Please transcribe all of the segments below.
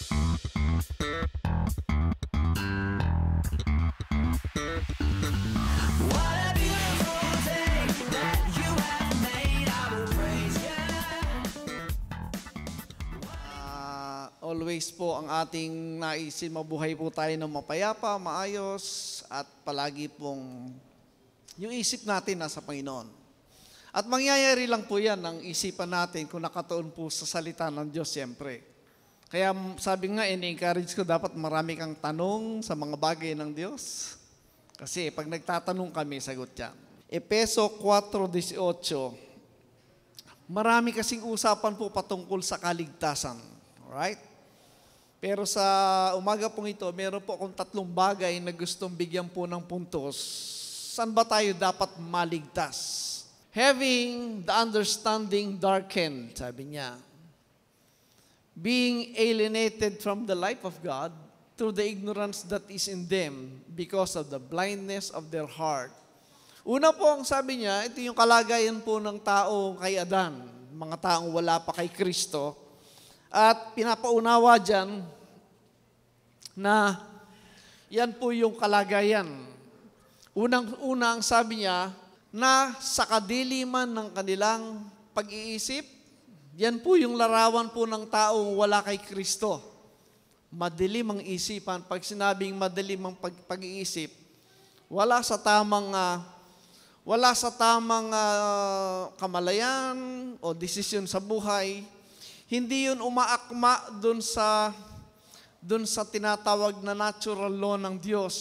What a beautiful day that you have made. I will praise you. Always po ang ating naisin, mabuhay po tayo ng mapayapa, maayos, at palagi pong yung isip natin nasa Panginoon. At mangyayari lang po yan ang isipan natin kung nakatuon po sa salita ng Diyos siyempre. Kaya sabi nga, in-encourage ko, dapat marami kang tanong sa mga bagay ng Diyos. Kasi pag nagtatanong kami, sagot yan. Efeso 4:18, marami kasing usapan po patungkol sa kaligtasan. Alright? Pero sa umaga pong ito, meron po akong 3 bagay na gustong bigyan po ng puntos. Saan ba tayo dapat maligtas? Having the understanding darkened, sabi niya. Being alienated from the life of God through the ignorance that is in them because of the blindness of their heart. Una po ang sabi niya, ito yung kalagayan po ng tao kay Adan, mga taong wala pa kay Kristo. At pinapaunawa dyan na yan po yung kalagayan. Unang-una ang sabi niya na sa kadiliman ng kanilang pag-iisip, yan po yung larawan po ng taong wala kay Kristo. Madilim ang isipan. Pag sinabing madilim ang pag-iisip, wala sa tamang kamalayan o desisyon sa buhay. Hindi yun umaakma dun sa tinatawag na natural law ng Diyos,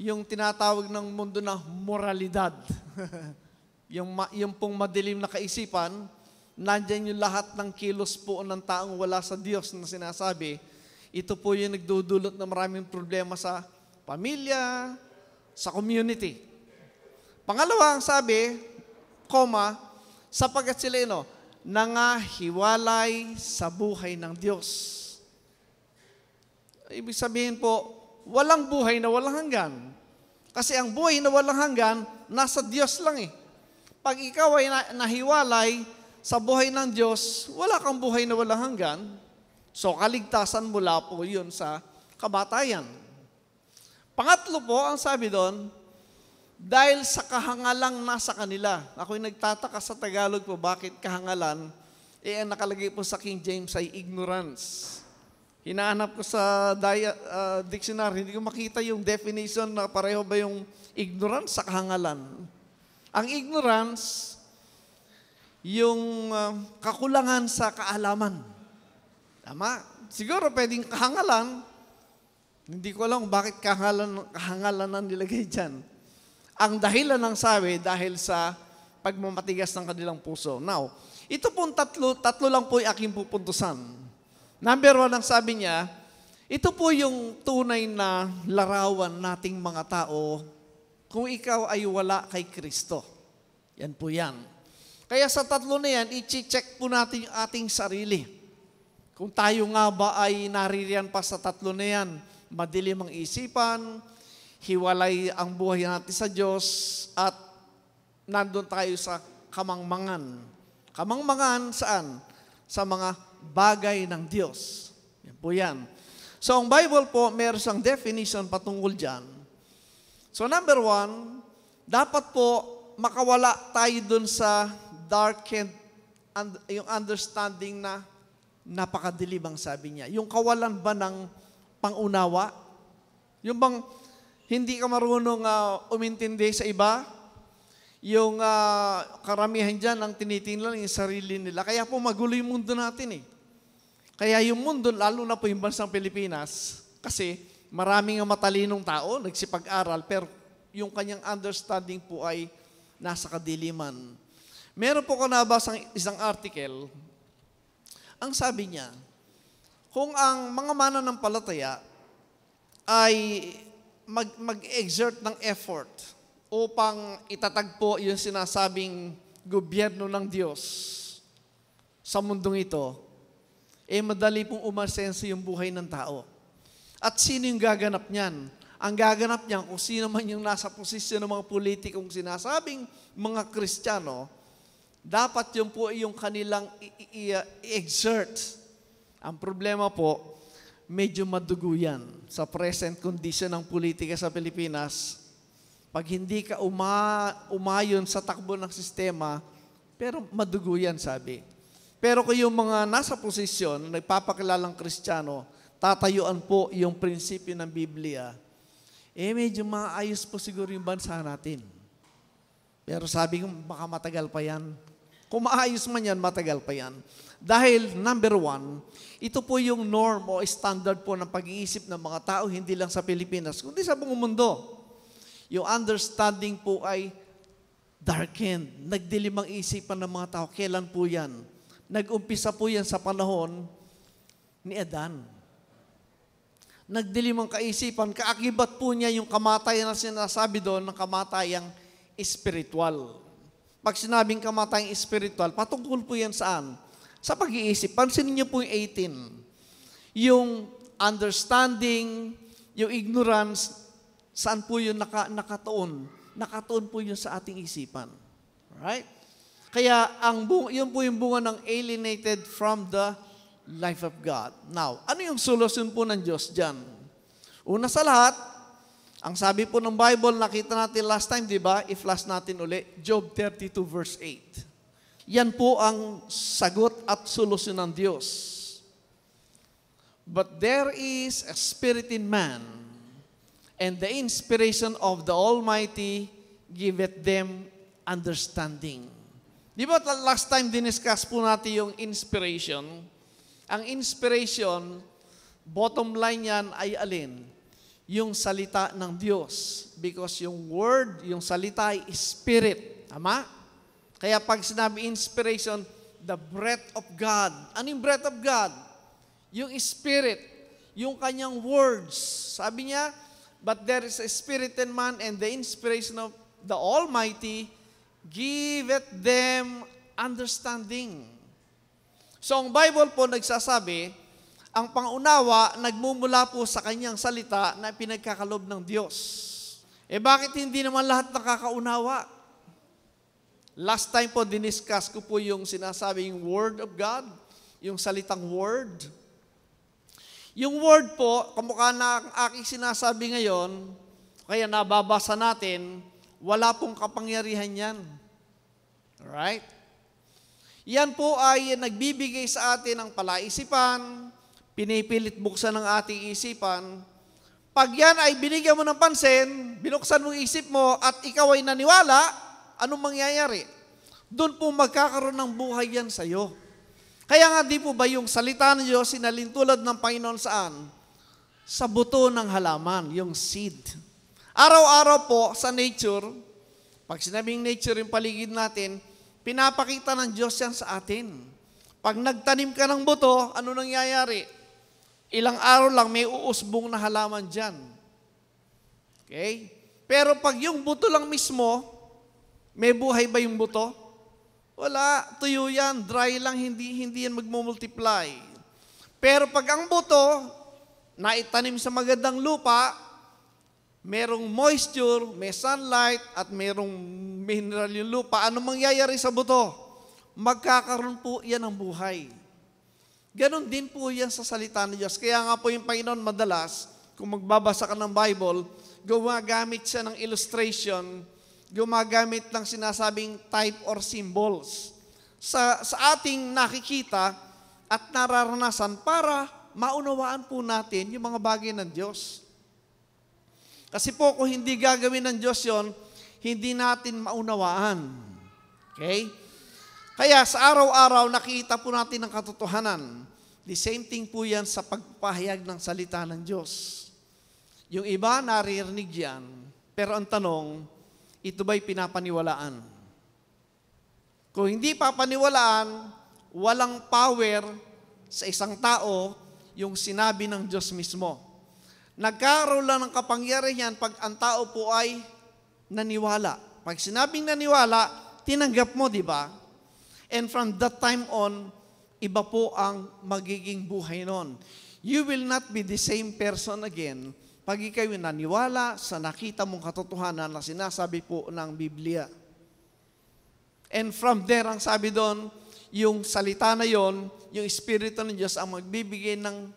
yung tinatawag ng mundo na moralidad. yung pong madilim na kaisipan, nandyan yung lahat ng kilos po ng taong wala sa Diyos na sinasabi. Ito po yung nagdudulot ng maraming problema sa pamilya, sa community. Pangalawa, ang sabi, sapagkat sila nangahiwalay sa buhay ng Diyos. Ibig sabihin po, walang buhay na walang hanggan. Kasi ang buhay na walang hanggan, nasa Diyos lang eh. Pag ikaw ay nahiwalay sa buhay ng Diyos, wala kang buhay na walang hanggan. So, kaligtasan mula po yun sa kamatayan. Pangatlo po, ang sabi doon, dahil sa kahangalang nasa kanila. Ako'y nagtataka sa Tagalog po, bakit kahangalan? Ang nakalagay po sa King James ay ignorance. Hinahanap ko sa dictionary, hindi ko makita yung definition na pareho ba yung ignorance sa kahangalan. Ang ignorance, yung kakulangan sa kaalaman. Tama? Siguro pwedeng kahangalan. Hindi ko alam bakit kahangalan ang nilagay dyan. Ang dahilan ng sabi, dahil sa pagmamatigas ng kanilang puso. Now, ito pong tatlo lang po yung aking pupuntusan. Number 1, ang sabi niya, ito po yung tunay na larawan nating mga tao kung ikaw ay wala kay Kristo. Yan po yan. Kaya sa tatlo na yan, i-check po natin yung ating sarili. Kung tayo nga ba ay naririyan pa sa tatlo na yan, madilim ang isipan, hiwalay ang buhay natin sa Diyos, at nandun tayo sa kamangmangan. Kamangmangan saan? Sa mga bagay ng Diyos. Yan po yan. So ang Bible po, meron siyang definition patungkol dyan. So number 1, dapat po makawala tayo dun sa darkened, yung understanding na napakadilim ang sabi niya. Yung kawalan ba ng pangunawa? Yung bang hindi ka marunong umintindi sa iba? Yung karamihan dyan ang tinitingnan yung sarili nila. Kaya po magulo yung mundo natin eh. Kaya yung mundo, lalo na po yung bansang Pilipinas, kasi maraming matalinong tao, nagsipag-aral, pero yung kanyang understanding po ay nasa kadiliman. Meron po ko nabasang isang article, ang sabi niya, kung ang mga mananampalataya ay mag-exert ng effort upang itatagpo yung sinasabing gobyerno ng Diyos sa mundong ito, madali pong umasenso yung buhay ng tao. At sino yung gaganap niyan? Ang gaganap niyan kung sino man yung nasa posisyon ng mga politikong sinasabing mga Kristiyano, dapat yun po yung kanilang i-exert Ang problema po, medyo madugo yan sa present condition ng politika sa Pilipinas. Pag hindi ka umayon sa takbo ng sistema, pero madugo yan, sabi. Pero kung yung mga nasa posisyon, nagpapakilalang Kristiyano, tatayuan po yung prinsipyo ng Biblia, medyo maayos po siguro yung bansa natin. Pero sabi ko, baka matagal pa yan. Kung maayos man yan, matagal pa yan. Dahil, number one, ito po yung norm o standard po ng pag-iisip ng mga tao, hindi lang sa Pilipinas, kundi sa buong mundo. Yung understanding po ay darkened. Nagdilim ang isipan ng mga tao. Kailan po yan? Nag-umpisa po yan sa panahon ni Adan. Nagdilim ang kaisipan. Kaakibat po niya yung kamatayan na sinasabi doon ng kamatayang spiritual. Pag sinabing kamatayang spiritual, patungkol po yan saan? Sa pag-iisip. Pansinin niyo po yung 18. Yung understanding, yung ignorance, saan po yun nakatuon? Nakatuon po yun sa ating isipan. Right? Kaya yun po yung bunga ng alienated from the life of God. Now, ano yung solusyon po ng Diyos dyan? Una sa lahat, ang sabi po ng Bible, nakita natin last time, di ba? I-flash natin uli, Job 32 verse 8. Yan po ang sagot at solusyon ng Diyos. But there is a spirit in man, and the inspiration of the Almighty giveth them understanding. Di ba last time diniscuss po natin yung inspiration? Ang inspiration, bottom line yan ay alin? Yung salita ng Diyos. Because yung word, yung salita ay spirit. Tama? Kaya pag sinabi inspiration, the breath of God. Ano yung breath of God? Yung spirit. Yung kanyang words. Sabi niya, but there is a spirit in man, and the inspiration of the Almighty giveth them understanding. So ang Bible po nagsasabi, ang pangunawa nagmumula po sa kanyang salita na pinagkakalob ng Diyos. Bakit hindi naman lahat nakakaunawa? Last time po diniscuss ko po yung sinasabing Word of God, yung salitang Word. Yung Word po, kamukha na ang aking sinasabi ngayon, kaya nababasa natin, wala pong kapangyarihan yan. Alright? Yan po ay nagbibigay sa atin ng palaisipan, pinipilit buksan ng ating isipan. Pag yan ay binigyan mo ng pansin, binuksan mo isip mo at ikaw ay naniwala, anong mangyayari? Doon po magkakaroon ng buhay yan sa iyo. Kaya nga di po ba yung salita ng Diyos sinalintulad ng Panginoon saan? Sa buto ng halaman, yung seed. Araw-araw po sa nature, pag sinabing nature yung paligid natin, pinapakita ng Diyos yan sa atin. Pag nagtanim ka ng buto, ano nangyayari? Ilang araw lang may uusbong na halaman dyan. Okay? Pero pag yung buto lang mismo, may buhay ba yung buto? Wala. Tuyo yan. Dry lang. Hindi yan magmumultiply. Pero pag ang buto, naitanim sa magandang lupa, merong moisture, may sunlight, at merong mineral yung lupa, anong mangyayari sa buto? Magkakaroon po yan ng buhay. Ganon din po yan sa salita ng Diyos. Kaya nga po yung Panginoon madalas, kung magbabasa ka ng Bible, gumagamit siya ng illustration, gumagamit ng sinasabing type or symbols sa ating nakikita at nararanasan para maunawaan po natin yung mga bagay ng Diyos. Kasi po kung hindi gagawin ng Diyos yon, hindi natin maunawaan. Okay? Kaya sa araw-araw nakita po natin ang katotohanan. The same thing po yan sa pagpapahayag ng salita ng Diyos. Yung iba naririnig yan, pero ang tanong, ito ba'y pinapaniwalaan? Kung hindi papaniwalaan, walang power sa isang tao yung sinabi ng Diyos mismo. Nagkaroon lang ng kapangyarihan pag ang tao po ay naniwala. Pag sinabing naniwala, tinanggap mo, di ba? And from that time on, iba po ang magiging buhay nun. You will not be the same person again pag ikaw naniwala sa nakita mong katotohanan na sinasabi po ng Biblia. And from there, ang sabi doon, yung salita na yon, yung Espiritu ng Diyos ang magbibigay ng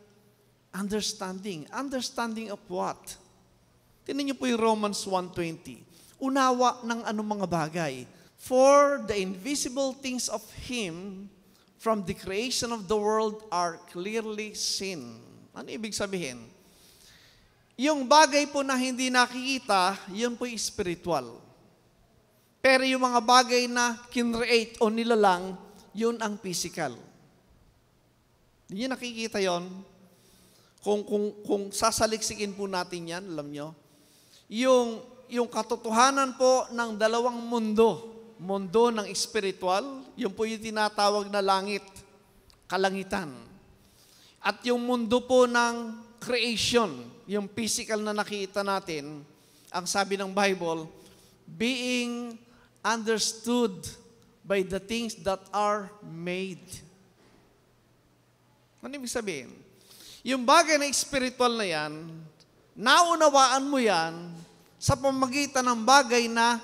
understanding. Understanding of what? Tingnan niyo po yung Romans 1:20. Unawa ng anong mga bagay. For the invisible things of Him from the creation of the world are clearly seen. Ano ibig sabihin? Yung bagay po na hindi nakikita, yun po spiritual. Pero yung mga bagay na kinreate o nilalang, yun ang physical. Hindi nyo nakikita yon. Kung sasaliksikin po natin yan, alam nyo, yung katotohanan po ng dalawang mundo ng spiritual, yun po yung tinatawag na langit, kalangitan. At yung mundo po ng creation, yung physical na nakita natin, ang sabi ng Bible, being understood by the things that are made. Ano ibig sabihin? Yung bagay na spiritual na yan, naunawaan mo yan sa pamagitan ng bagay na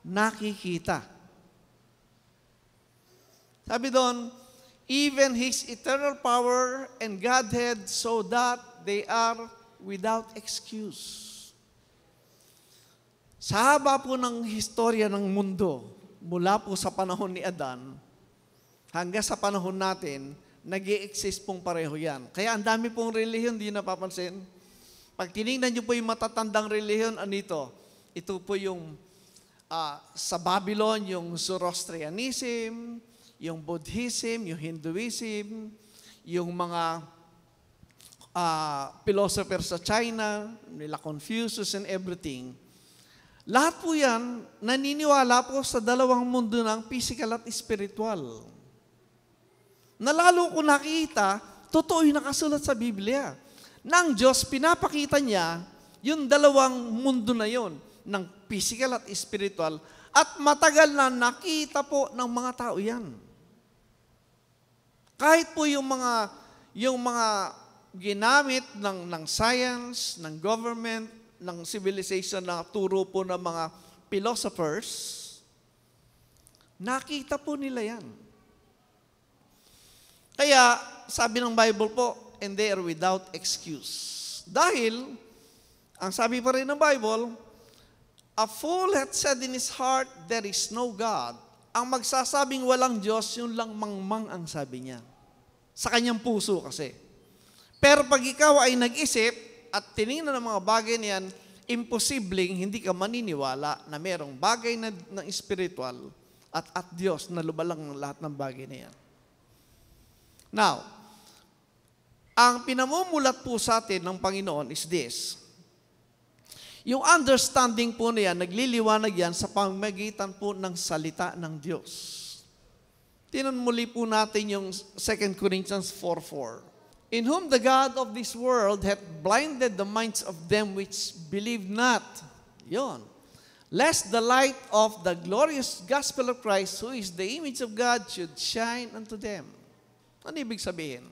nakikita. Sabi doon, even His eternal power and Godhead so that they are without excuse. Sa haba po ng historya ng mundo, mula po sa panahon ni Adan, hanggang sa panahon natin, nag-i-exist pong pareho yan. Kaya ang dami pong relihiyon, di napapansin. Pag tinignan niyo po yung matatandang relihiyon, anito? Ito po yung sa Babylon, yung Zoroastrianism, yung Buddhism, yung Hinduism, yung mga philosophers sa China, nila Confucius and everything. Lahat po yan, naniniwala po sa dalawang mundo ng physical at spiritual. Nalalo ko nakita, totoo yung nakasulat sa Biblia. Nang Diyos, pinapakita niya yung dalawang mundo na yon, ng physical at spiritual, at matagal na nakita po ng mga tao yan. Kahit po yung mga ginamit ng science, ng government, ng civilization na turo po ng mga philosophers, nakita po nila yan. Kaya, sabi ng Bible po, and they are without excuse. Dahil, ang sabi pa rin ng Bible, a fool hath said in his heart, there is no God. Ang magsasabing walang Diyos, yun lang mangmang ang sabi niya. Sa kanyang puso kasi. Pero pag ikaw ay nag-isip, at tinignan ng mga bagay niyan, imposibleng hindi ka maniniwala na merong bagay na spiritual at Diyos na lubalang ng lahat ng bagay na yan. Now, ang pinamumulat po sa atin ng Panginoon is this. Yung understanding po na yan, nagliliwanag yan sa pamamagitan po ng salita ng Diyos. Tinan muli po natin yung 2 Corinthians 4:4. In whom the God of this world hath blinded the minds of them which believe not. Yon. Lest the light of the glorious gospel of Christ, who is the image of God, should shine unto them. Ano ibig sabihin?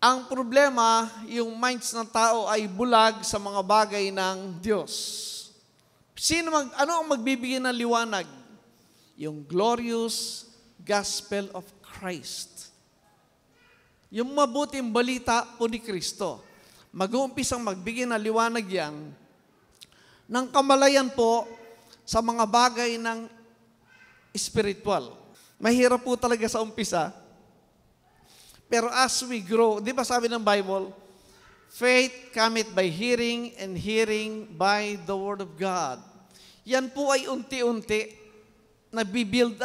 Ang problema, yung minds ng tao ay bulag sa mga bagay ng Diyos. Ano ang magbibigay ng liwanag? Yung glorious gospel of Christ. Yung mabuting balita po ni Kristo. Mag-uumpisang magbigay ng liwanag yan ng kamalayan po sa mga bagay ng spiritual. Mahirap po talaga sa umpisa. Pero as we grow, di ba sabi ng Bible, faith cometh by hearing and hearing by the word of God. Yan po ay unti-unti nagbi-build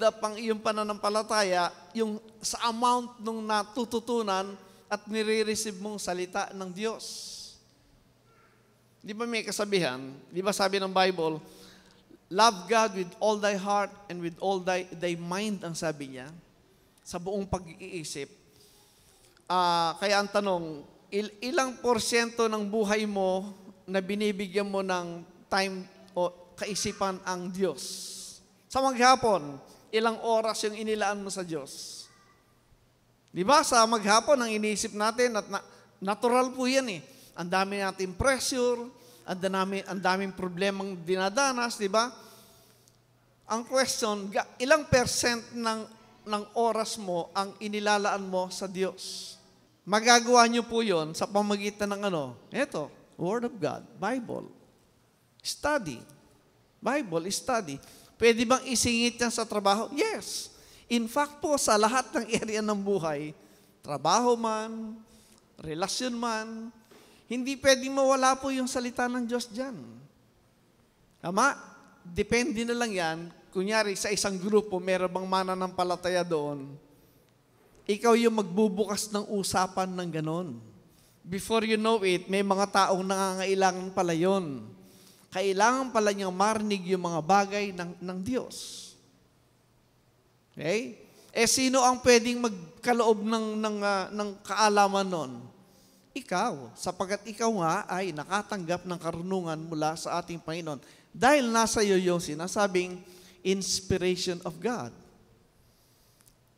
up ang iyong pananampalataya, yung sa amount nung natututunan at nire-receive mong salita ng Diyos. Di ba may kasabihan? Di ba sabi ng Bible, love God with all thy heart and with all thy mind, ang sabi niya, sa buong pag-iisip. Kaya ang tanong, ilang porsyento ng buhay mo na binibigyan mo ng time o kaisipan ang Diyos? Sa maghapon, ilang oras yung inilaan mo sa Diyos? Di ba? Sa maghapon, ang iniisip natin, at natural po yan eh. Ang dami natin pressure, ang daming problemang dinadanas, di ba? Ang question, ilang percent ng oras mo ang inilalaan mo sa Diyos? Magagawa niyo po yon sa pamagitan ng Ito, Word of God, Bible. Study. Bible, study. Pwede bang isingit yan sa trabaho? Yes. In fact po, sa lahat ng area ng buhay, trabaho man, relasyon man, hindi pwedeng mawala po yung salita ng Diyos dyan. Tama? Depende na lang yan. Kunyari, sa isang grupo, meron bang mananampalataya doon, ikaw yung magbubukas ng usapan ng ganon. Before you know it, may mga taong nangangailangan pala yun. Kailangan pala niyang marinig yung mga bagay ng Diyos. Okay? Sino ang pwedeng magkaloob ng kaalaman nun? Ikaw, sapagkat ikaw nga ay nakatanggap ng karunungan mula sa ating Panginoon. Dahil nasa iyo yung sinasabing inspiration of God.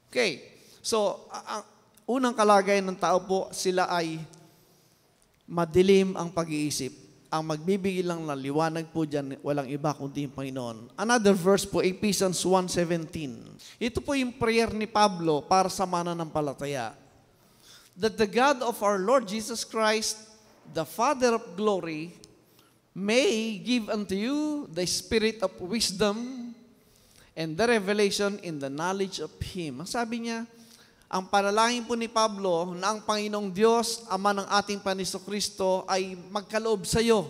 Okay. So, ang unang kalagayan ng tao po, sila ay madilim ang pag-iisip. Ang magbibigay lang ng liwanag po dyan, walang iba kundi yung Panginoon. Another verse po, Ephesians 1:17. Ito po yung prayer ni Pablo para sa mananampalataya. That the God of our Lord Jesus Christ, the Father of glory, may give unto you the spirit of wisdom and the revelation in the knowledge of Him. Ang sabi niya, ang panalangin po ni Pablo na ang Panginoong Diyos, Ama ng ating Kristo, ay magkaloob sa iyo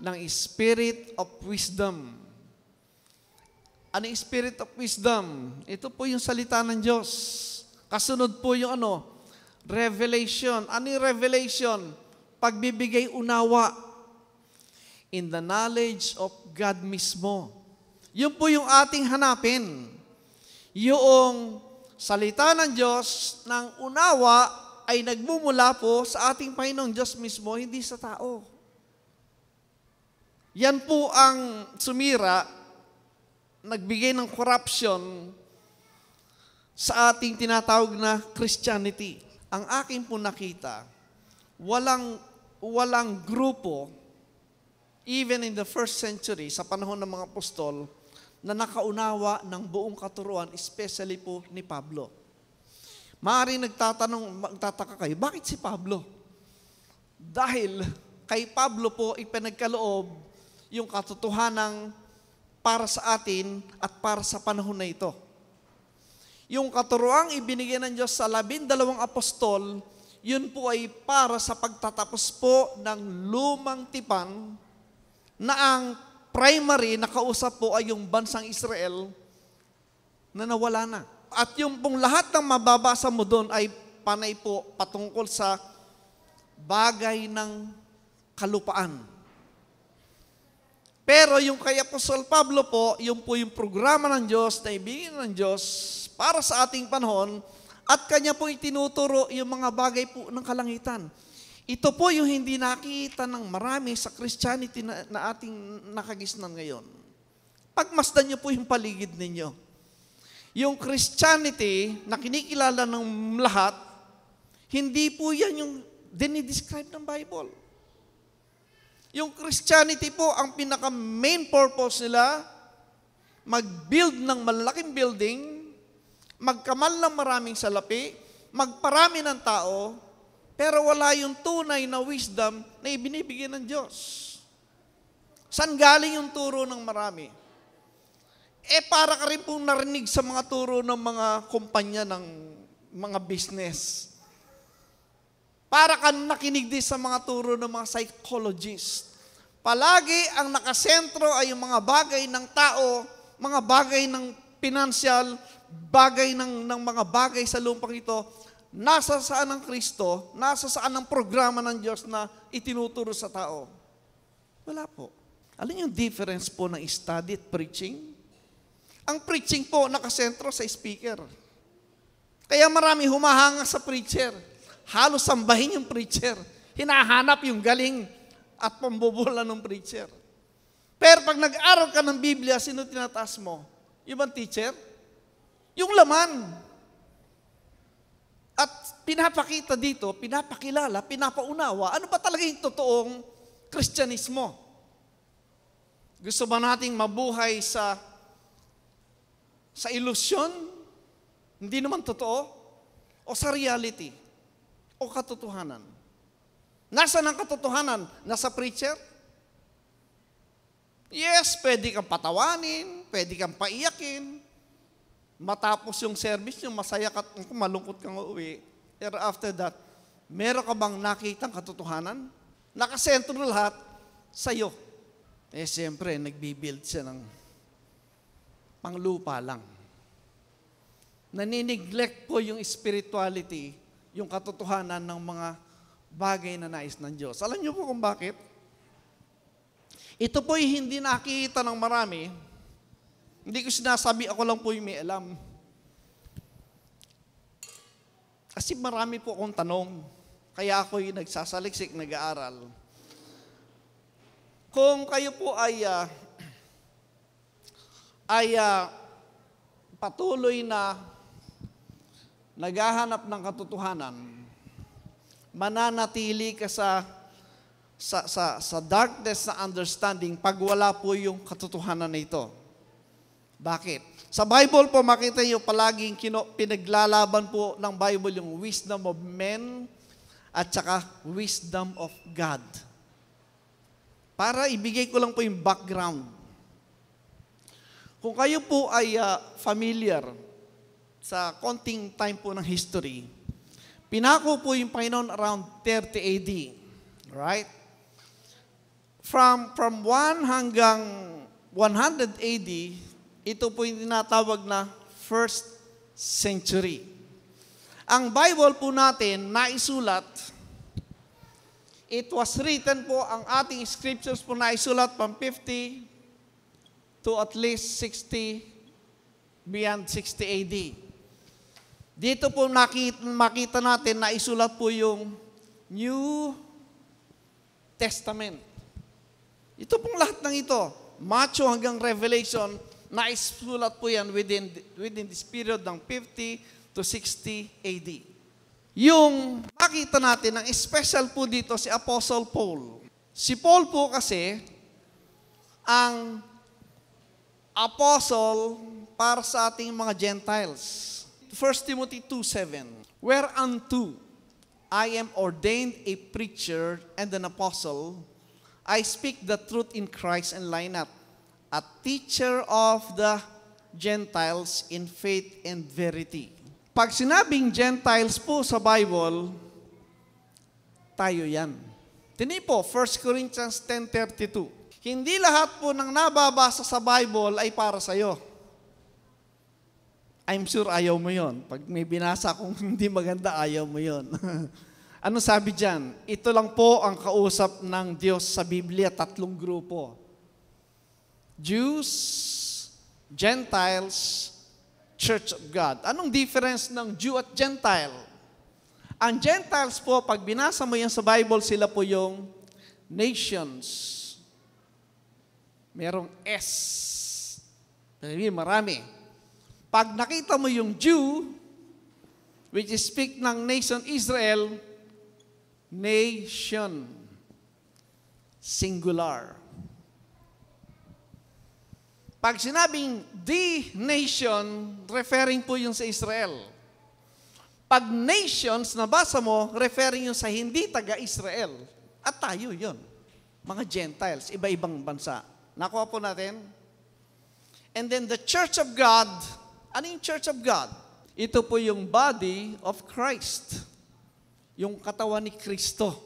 ng spirit of wisdom. Ano yung spirit of wisdom? Ito po yung salita ng Diyos. Kasunod po yung revelation. Ano yung revelation? Pagbibigay unawa in the knowledge of God mismo. Yun po yung ating hanapin. Yung salita ng Diyos ng unawa ay nagmumula po sa ating Panginoong Diyos mismo, hindi sa tao. Yan po ang sumira, nagbigay ng corruption sa ating tinatawag na Christianity. Ang aking po nakita, walang grupo, even in the first century, sa panahon ng mga apostol, na nakaunawa ng buong katuruan, especially po ni Pablo. Maaaring magtataka kayo, bakit si Pablo? Dahil kay Pablo po ipinagkaloob yung katotohanan para sa atin at para sa panahon na ito. Yung katuruang ibinigay ng Diyos sa 12 apostol, yun po ay para sa pagtatapos po ng lumang tipan na ang primary na kausap po ay yung bansang Israel na nawala na. At yung pong lahat ng mababasa mo doon ay panay po patungkol sa bagay ng kalupaan. Pero yung kay Apostol Pablo po, yung po yung programa ng Diyos na ibigay ng Diyos para sa ating panahon at kanya po itinuturo yung mga bagay po ng kalangitan. Ito po yung hindi nakita ng marami sa Christianity na ating nakagisnan ngayon. Pagmasdan niyo po yung paligid ninyo. Yung Christianity na kinikilala ng lahat, hindi po yan yung dinidescribe ng Bible. Yung Christianity po, ang pinaka-main purpose nila, mag-build ng malaking building, magkamal ng maraming salapi, magparami ng tao, pero wala yung tunay na wisdom na ibinibigay ng Diyos. Saan galing yung turo ng marami? Para ka rin pong narinig sa mga turo ng mga kumpanya ng mga business. Para ka nakinig din sa mga turo ng mga psychologist. Palagi ang nakasentro ay yung mga bagay ng tao, mga bagay ng financial, bagay ng mga bagay sa lumpang ito. Nasa saan ang Kristo? Nasa saan ang programa ng Diyos na itinuturo sa tao? Wala po. Alam yung difference po ng study at preaching? Ang preaching po nakasentro sa speaker. Kaya marami humahanga sa preacher. Halos sambahin yung preacher. Hinahanap yung galing at pambubula ng preacher. Pero pag nag-aral ka ng Biblia, sino tinataas mo? Yung bang teacher? Yung laman. At pinapakita dito, pinapakilala, pinapaunawa, ano ba talaga yung totoong Kristyanismo? Gusto ba nating mabuhay sa Sa ilusyon? Hindi naman totoo? O sa reality? O katotohanan? Nasaan ang katotohanan? Nasa preacher? Yes, pwede kang patawanin, pwede kang paiyakin. Matapos yung service yung masaya ka, malungkot kang uuwi. Pero after that, meron ka bang nakitang katotohanan? Nakasentro lahat sa'yo. Eh siyempre, nagbibuild siya ng panglupa lang. Nanineglect po yung spirituality, yung katotohanan ng mga bagay na nais ng Diyos. Alam niyo po kung bakit? Ito po'y hindi nakikita ng marami. Hindi ko sinasabi, ako lang po yung may alam. Kasi marami po akong tanong. Kaya ako yung nagsasaliksik, nag-aaral. Kung kayo po ay patuloy na naghahanap ng katotohanan, mananatili ka sa darkness na understanding pag wala po yung katotohanan na ito. Bakit? Sa Bible po, makita niyo palaging pinaglalaban po ng Bible yung wisdom of men at saka wisdom of God. Para ibigay ko lang po yung background. Kung kayo po ay familiar sa konting time po ng history, pinako po yung Panginoon around 30 AD. Right? From 1 hanggang 100 AD, ito po yung tinatawag na first century. Ang Bible po natin, naisulat, it was written po, ang ating scriptures po naisulat from 50 to at least 60, beyond 60 AD. Dito po makita natin, naisulat po yung New Testament. Ito pong lahat ng ito, Matthew hanggang Revelation, naisulat po yan within this period ng 50 to 60 AD. Yung makita natin, ang special po dito si Apostle Paul. Si Paul po kasi, ang apostle para sa ating mga Gentiles. 1 Timothy 2:7, whereunto I am ordained a preacher and an apostle, I speak the truth in Christ and lie not, a teacher of the Gentiles in faith and verity. Pag sinabing Gentiles po sa Bible, tayo yan. Tini po, 1 Corinthians 10:32. Hindi lahat po ng nababasa sa Bible ay para sa'yo. I'm sure ayaw mo yon. Pag may binasa kung hindi maganda, ayaw mo yon. Ano sabi dyan? Ito lang po ang kausap ng Diyos sa Biblia, 3 grupo. Jews, Gentiles, Church of God. Anong difference ng Jew at Gentile? Ang Gentiles po, pag binasa mo yan sa Bible, sila po yung nations. Merong S. Marami. Pag nakita mo yung Jew, which is speak ng nation Israel, nation. Singular. Pag sinabing the nation, referring po yung sa Israel. Pag nations, nabasa mo, referring yung sa hindi taga-Israel. At tayo yon, mga Gentiles, iba-ibang bansa. Nakuha po natin? And then the Church of God, ano yung Church of God? Ito po yung body of Christ. Yung katawan ni Kristo.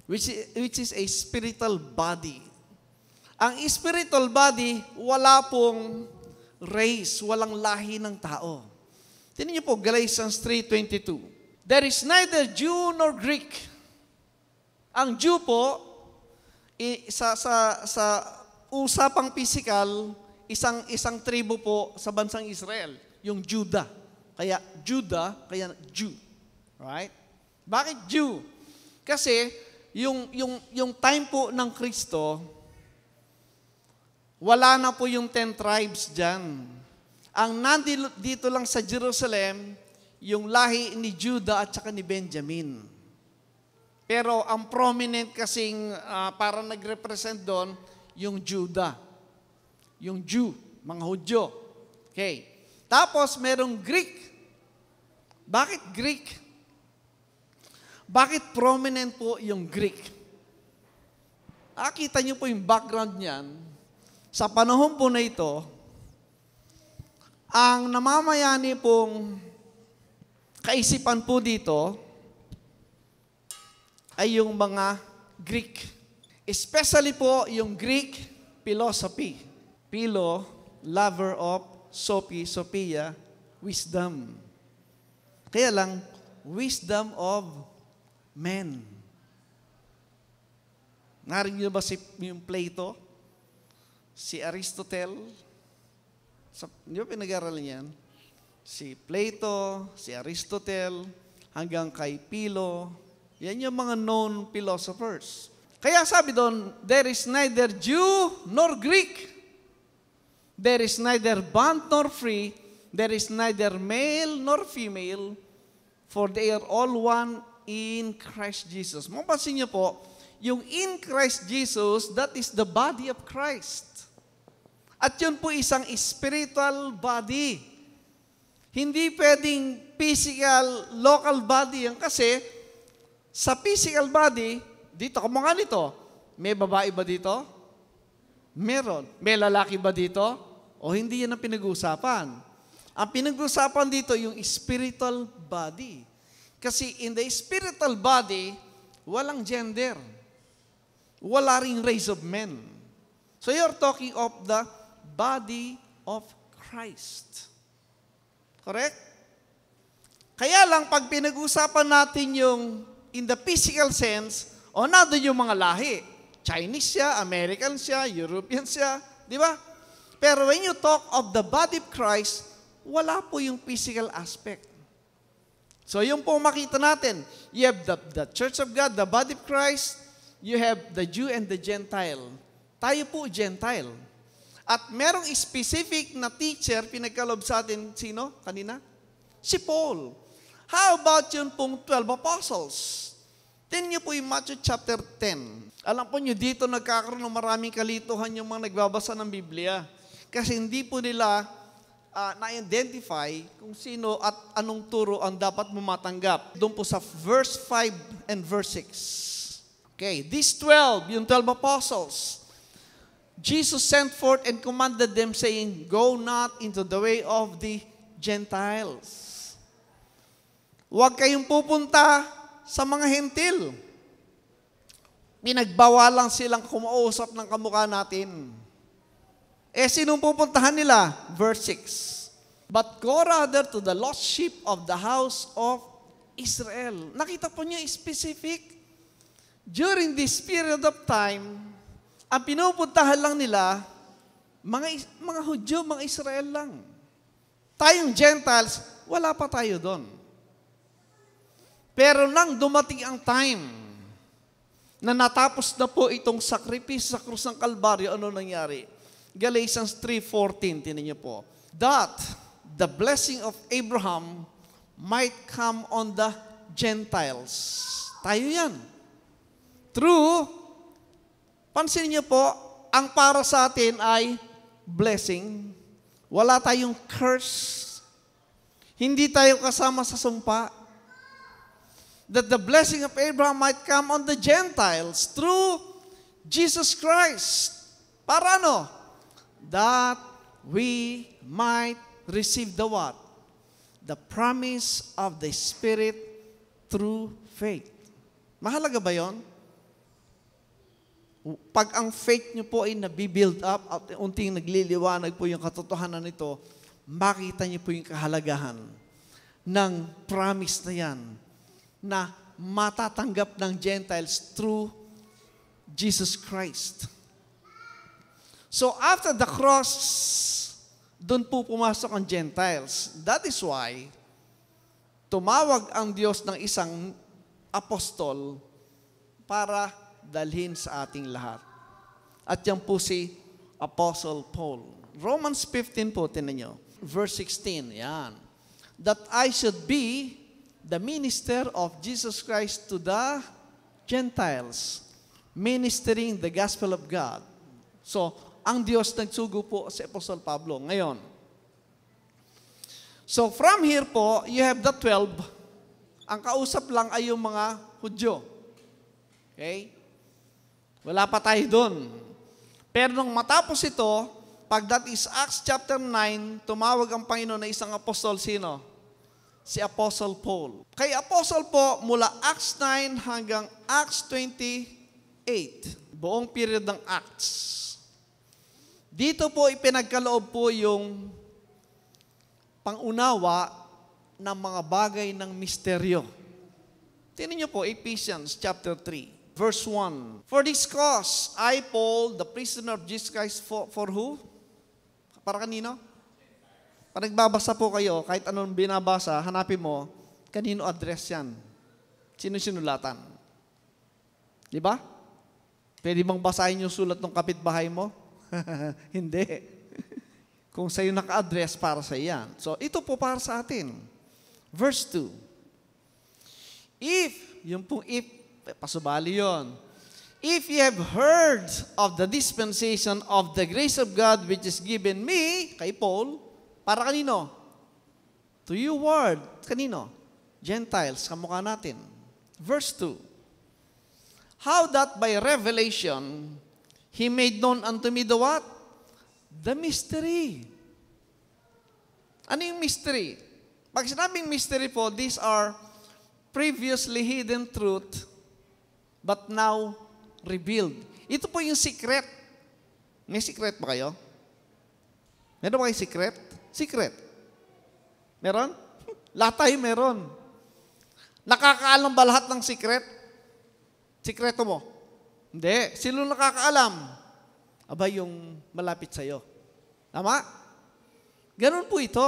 Which is a spiritual body. Ang spiritual body, wala pong race, walang lahi ng tao. Tingnan niyo po, Galatians 3:22. There is neither Jew nor Greek. Ang Jew po, sa usapang physical, isang tribo po sa bansang Israel, yung Judah. Kaya Judah, kaya Jew. Right? Bakit Jew? Kasi yung time po ng Kristo, wala na po yung 10 tribes dyan. Ang nandito lang sa Jerusalem, yung lahi ni Judah at saka ni Benjamin. Pero ang prominent kasing para nag-represent doon, yung Judah. Yung Jew. mga Hudyo. Okay. Tapos merong Greek. Bakit Greek? Bakit prominent po yung Greek? Kita niyo po yung background niyan. Sa panahon po na ito, ang namamayani pong kaisipan po dito ay yung mga Greek. Especially po yung Greek philosophy. Philo, lover of, Sophia, wisdom. Kaya lang, wisdom of men. Narinig niyo ba yung Plato? Si Aristotle? Hindi ba pinag-aralan yan? Si Plato, si Aristotle, hanggang kay Philo. Yan yung mga known philosophers. Kaya sabi doon, there is neither Jew nor Greek. There is neither bond nor free. There is neither male nor female. For they are all one in Christ Jesus. Mapansin niyo po, yung in Christ Jesus, that is the body of Christ. At yun po isang spiritual body. Hindi pwedeng physical, local body yan kasi sa physical body, dito, kamukha nito, may babae ba dito? Meron. May lalaki ba dito? O hindi yan ang pinag-uusapan. Ang pinag-uusapan dito yung spiritual body. Kasi in the spiritual body, walang gender. Wala ring race of men. So you're talking of the body of Christ. Correct? Kaya lang, pag pinag-usapan natin yung in the physical sense, nandun yung mga lahi. Chinese siya, American siya, European siya, di ba? Pero when you talk of the body of Christ, wala po yung physical aspect. So yung po makita natin, you have the Church of God, the body of Christ, you have the Jew and the Gentile. Tayo po Gentile. At merong specific na teacher, pinagkalob sa atin, sino? Kanina? Si Paul. How about yung pong 12 apostles? Tingnan niyo po yung Matthew chapter 10. Alam po niyo, dito nagkakaroon ng maraming kalituhan yung mga nagbabasa ng Biblia. Kasi hindi po nila na-identify kung sino at anong turo ang dapat mo matanggap. Doon po sa verse 5 and verse 6. Okay, these 12, yung 12 apostles, Jesus sent forth and commanded them saying, go not into the way of the Gentiles. Huwag kayong pupunta sa mga hentil. Pinagbawalan silang kumausap ng kamukha natin. Sinong pupuntahan nila? Verse 6. But go rather to the lost sheep of the house of Israel. Nakita po niyo specific. During this period of time, ang pinupuntahan lang nila, mga Hudyo, mga Israel lang. Tayong Gentiles, wala pa tayo doon. Pero nang dumating ang time na natapos na po itong sakripisyo sa krus ng Kalbaryo, ano nangyari? Galatians 3:14, tinan niyo po. That the blessing of Abraham might come on the Gentiles. Tayo yan. True, pansin niyo po, ang para sa atin ay blessing. Wala tayong curse. Hindi tayo kasama sa sumpa. That the blessing of Abraham might come on the Gentiles through Jesus Christ. Para ano? That we might receive the what? The promise of the Spirit through faith. Mahalaga ba yon? Pag ang faith nyo po ay nabibuild up at unting nagliliwanag po yung katotohanan nito, makita nyo po yung kahalagahan ng promise na yan na matatanggap ng Gentiles through Jesus Christ. So after the cross, doon po pumasok ang Gentiles. That is why tumawag ang Diyos ng isang apostol para dalhin sa ating lahat. At yan po si Apostle Paul. Romans 15 po, tinan nyo. Verse 16, yan. That I should be the minister of Jesus Christ to the Gentiles, ministering the gospel of God. So, ang Diyos nagsugo po si Apostol Pablo. Ngayon, so from here po, you have the 12. Ang kausap lang ay yung mga Hudyo. Okay? Wala pa tayo doon. Pero nung matapos ito, pag that is Acts chapter 9, tumawag ang Panginoon na isang apostol. Sino? Si Apostle Paul. Kay Apostle po, mula Acts 9 hanggang Acts 28, buong period ng Acts. Dito po ipinagkaloob po yung pangunawa ng mga bagay ng misteryo. Tingnan niyo po, Ephesians chapter 3. Verse 1. For this cause, I, Paul, the prisoner of Jesus Christ, for who? Para kanino? Pag nagbabasa po kayo, kahit anong binabasa, hanapin mo, kanino address yan? Sino sinulatan? Di ba? Pwede bang basahin yung sulat ng kapitbahay mo? Hindi. Kung sa'yo naka-address, para sa iyan. So, ito po para sa atin. Verse 2. If, yung pong if, pasubali yun. If ye have heard of the dispensation of the grace of God which is given me, kay Paul, para kanino? To you word. Kanino? Gentiles, kamukha natin. Verse 2. How that by revelation he made known unto me the what? The mystery. Ano yung mystery? Pag sinabing mystery po, these are previously hidden truth but now revealed. Ito po yung secret. May secret ba kayo? Meron ba kayo secret? Secret. Meron? Lahat tayo meron. Nakakaalam ba lahat ng secret? Sikreto mo? Hindi. Sino nakakaalam? Aba, yung malapit sa'yo. Tama? Ganun po ito.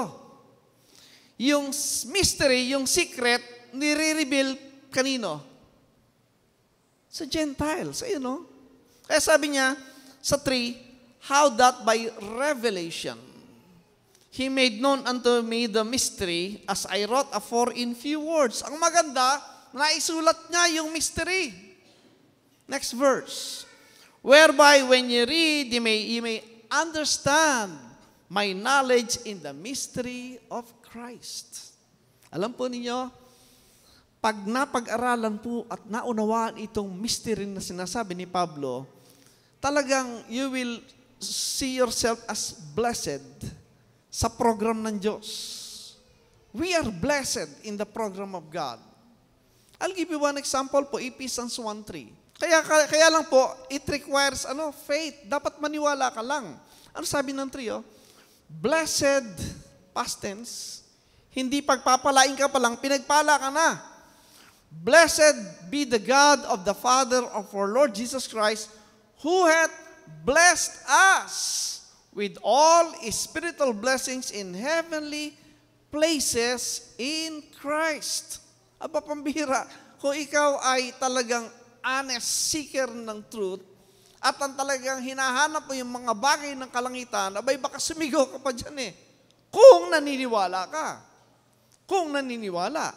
Yung mystery, yung secret, nire-reveal kanino? Sa Gentiles. Ayun, no? Kaya sabi niya, sa 3, how that by revelation, he made known unto me the mystery as I wrote afore in few words. Ang maganda, naisulat niya yung mystery. Next verse. Whereby when you read, you may understand my knowledge in the mystery of Christ. Alam po ninyo, pag napag-aralan po at naunawaan itong mystery na sinasabi ni Pablo, talagang you will see yourself as blessed sa program ng Diyos. We are blessed in the program of God. I'll give you one example po, Ephesians 1:3. Kaya lang po, it requires faith. Dapat maniwala ka lang. Ano sabi ng 3? Blessed, past tense, hindi pagpapalain ka pa lang, pinagpala ka na. Blessed be the God of the Father of our Lord Jesus Christ, who hath blessed us with all spiritual blessings in heavenly places in Christ. Aba, pambihira. Kung ikaw ay talagang honest seeker ng truth, at ang talagang hinahanap mo yung mga bagay ng kalangitan, abay baka sumigaw ka pa dyan Kung naniniwala ka. Kung naniniwala.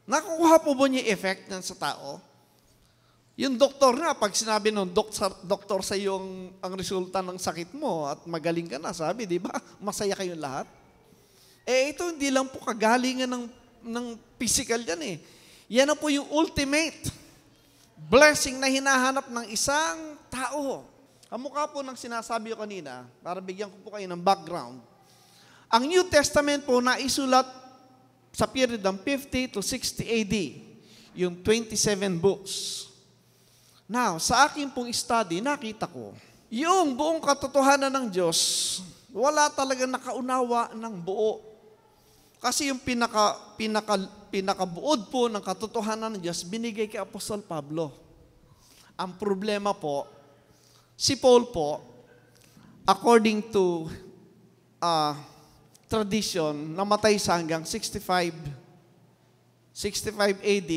Nakukuha po ba niya effect niyan sa tao? Yung doktor nga, pag sinabi ng doktor sa iyo ang resulta ng sakit mo at magaling ka na, sabi, di ba? Masaya kayong lahat. Ito hindi lang po kagalingan ng physical yan Yan na po yung ultimate blessing na hinahanap ng isang tao. Kamukha po ng sinasabi ko kanina, para bigyan ko po kayo ng background. Ang New Testament po naisulat sa period ng 50 to 60 AD, yung 27 books. Now, sa akin pong study, nakita ko, yung buong katotohanan ng Diyos, wala talaga nakaunawa ng buo. Kasi yung pinakabuod po ng katotohanan ng Diyos, binigay kay Apostol Pablo. Ang problema po, si Paul po, according to tradition, namatay sa hanggang 65 AD,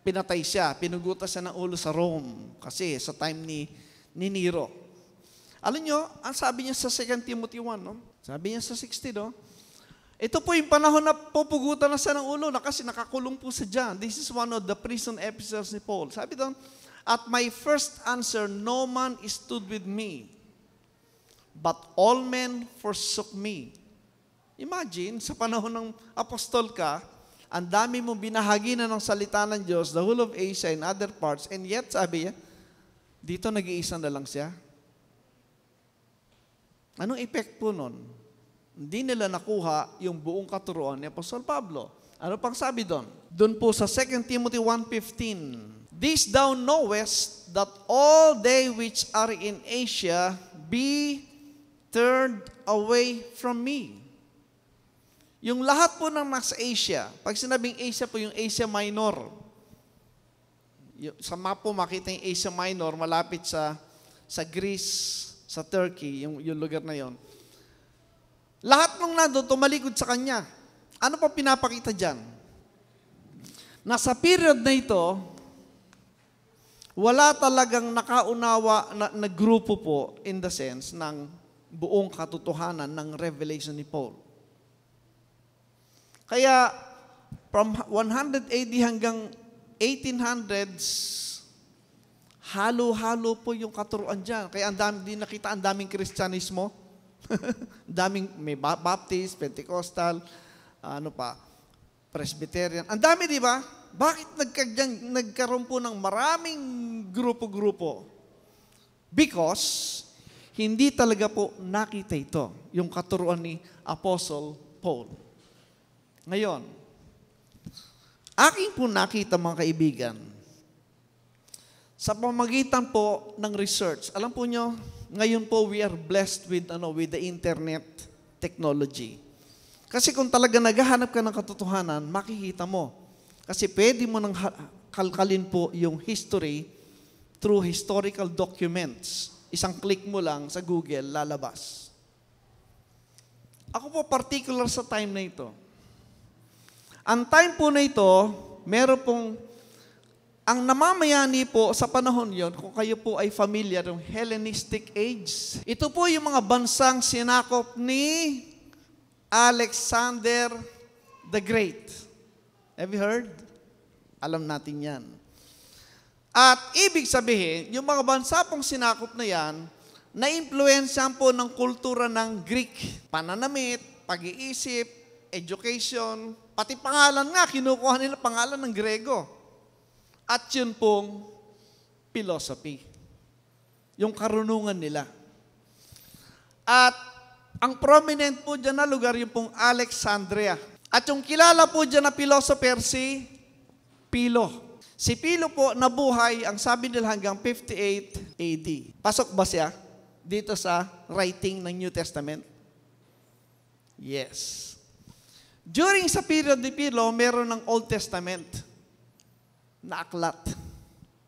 pinatay siya, pinugutas siya ng ulo sa Rome kasi sa time ni Nero. Alam nyo, ang sabi niya sa 2 Timothy 1, sabi niya sa 60, ito po yung panahon na pupugutan na siya ng ulo kasi nakakulong po siya dyan. This is one of the prison episodes ni Paul. Sabi doon, At my first answer, no man stood with me, but all men forsook me. Imagine, sa panahon ng apostol ka, ang dami mong binahagi na ng salita ng Diyos, the whole of Asia and other parts, and yet, sabi niya, dito nag-iisa na lang siya. Anong effect po nun? Hindi nila nakuha yung buong katuruan ni Apostol Pablo. Ano pang sabi doon? Doon po sa 2 Timothy 1:15, this thou knowest that all they which are in Asia be turned away from me. Yung lahat po ng nasa Asia, pag sinabing Asia po, yung Asia Minor. Sa map po makita yung Asia Minor, malapit sa Greece, sa Turkey, yung lugar na yon. Lahat ng nandun, tumalikod sa kanya. Ano pa pinapakita dyan? Nasa period na ito, wala talagang nakaunawa na grupo po in the sense ng buong katotohanan ng revelation ni Paul. Kaya, from 100 AD hanggang 1800s, halo-halo po yung katuruan dyan. Kaya ang dami din nakita, ang daming Kristyanismo. daming, may Baptist, Pentecostal, Presbyterian. Ang dami, di ba? Bakit nagkaroon po ng maraming grupo-grupo? Because, hindi talaga po nakita ito, yung katuruan ni Apostle Paul. Ngayon, aking po nakita mga kaibigan, sa pamagitan po ng research, alam po nyo, ngayon po we are blessed with the internet technology. Kasi kung talaga naghahanap ka ng katotohanan, makikita mo. Kasi pwede mo nang kalkalin po yung history through historical documents. Isang click mo lang sa Google, lalabas. Ako po particular sa time na ito. Ang time po na ito, meron pong, ang namamayani po sa panahon yon, kung kayo po ay familiar, yung Hellenistic age. Ito po yung mga bansang sinakop ni Alexander the Great. Have you heard? Alam natin yan. At ibig sabihin, yung mga bansa pong sinakop na yan, na-influensyahan po ng kultura ng Greek. Pananamit, pag-iisip, education, pati pangalan nga, kinukuha nila pangalan ng Grego. At yun pong philosophy. Yung karunungan nila. At ang prominent po dyan na lugar, yung pong Alexandria. At yung kilala po dyan na philosopher, si Philo. Si Philo po nabuhay, ang sabi nila hanggang 58 AD. Pasok ba siya dito sa writing ng New Testament? Yes. During sa period ni Philo, meron ng Old Testament na aklat.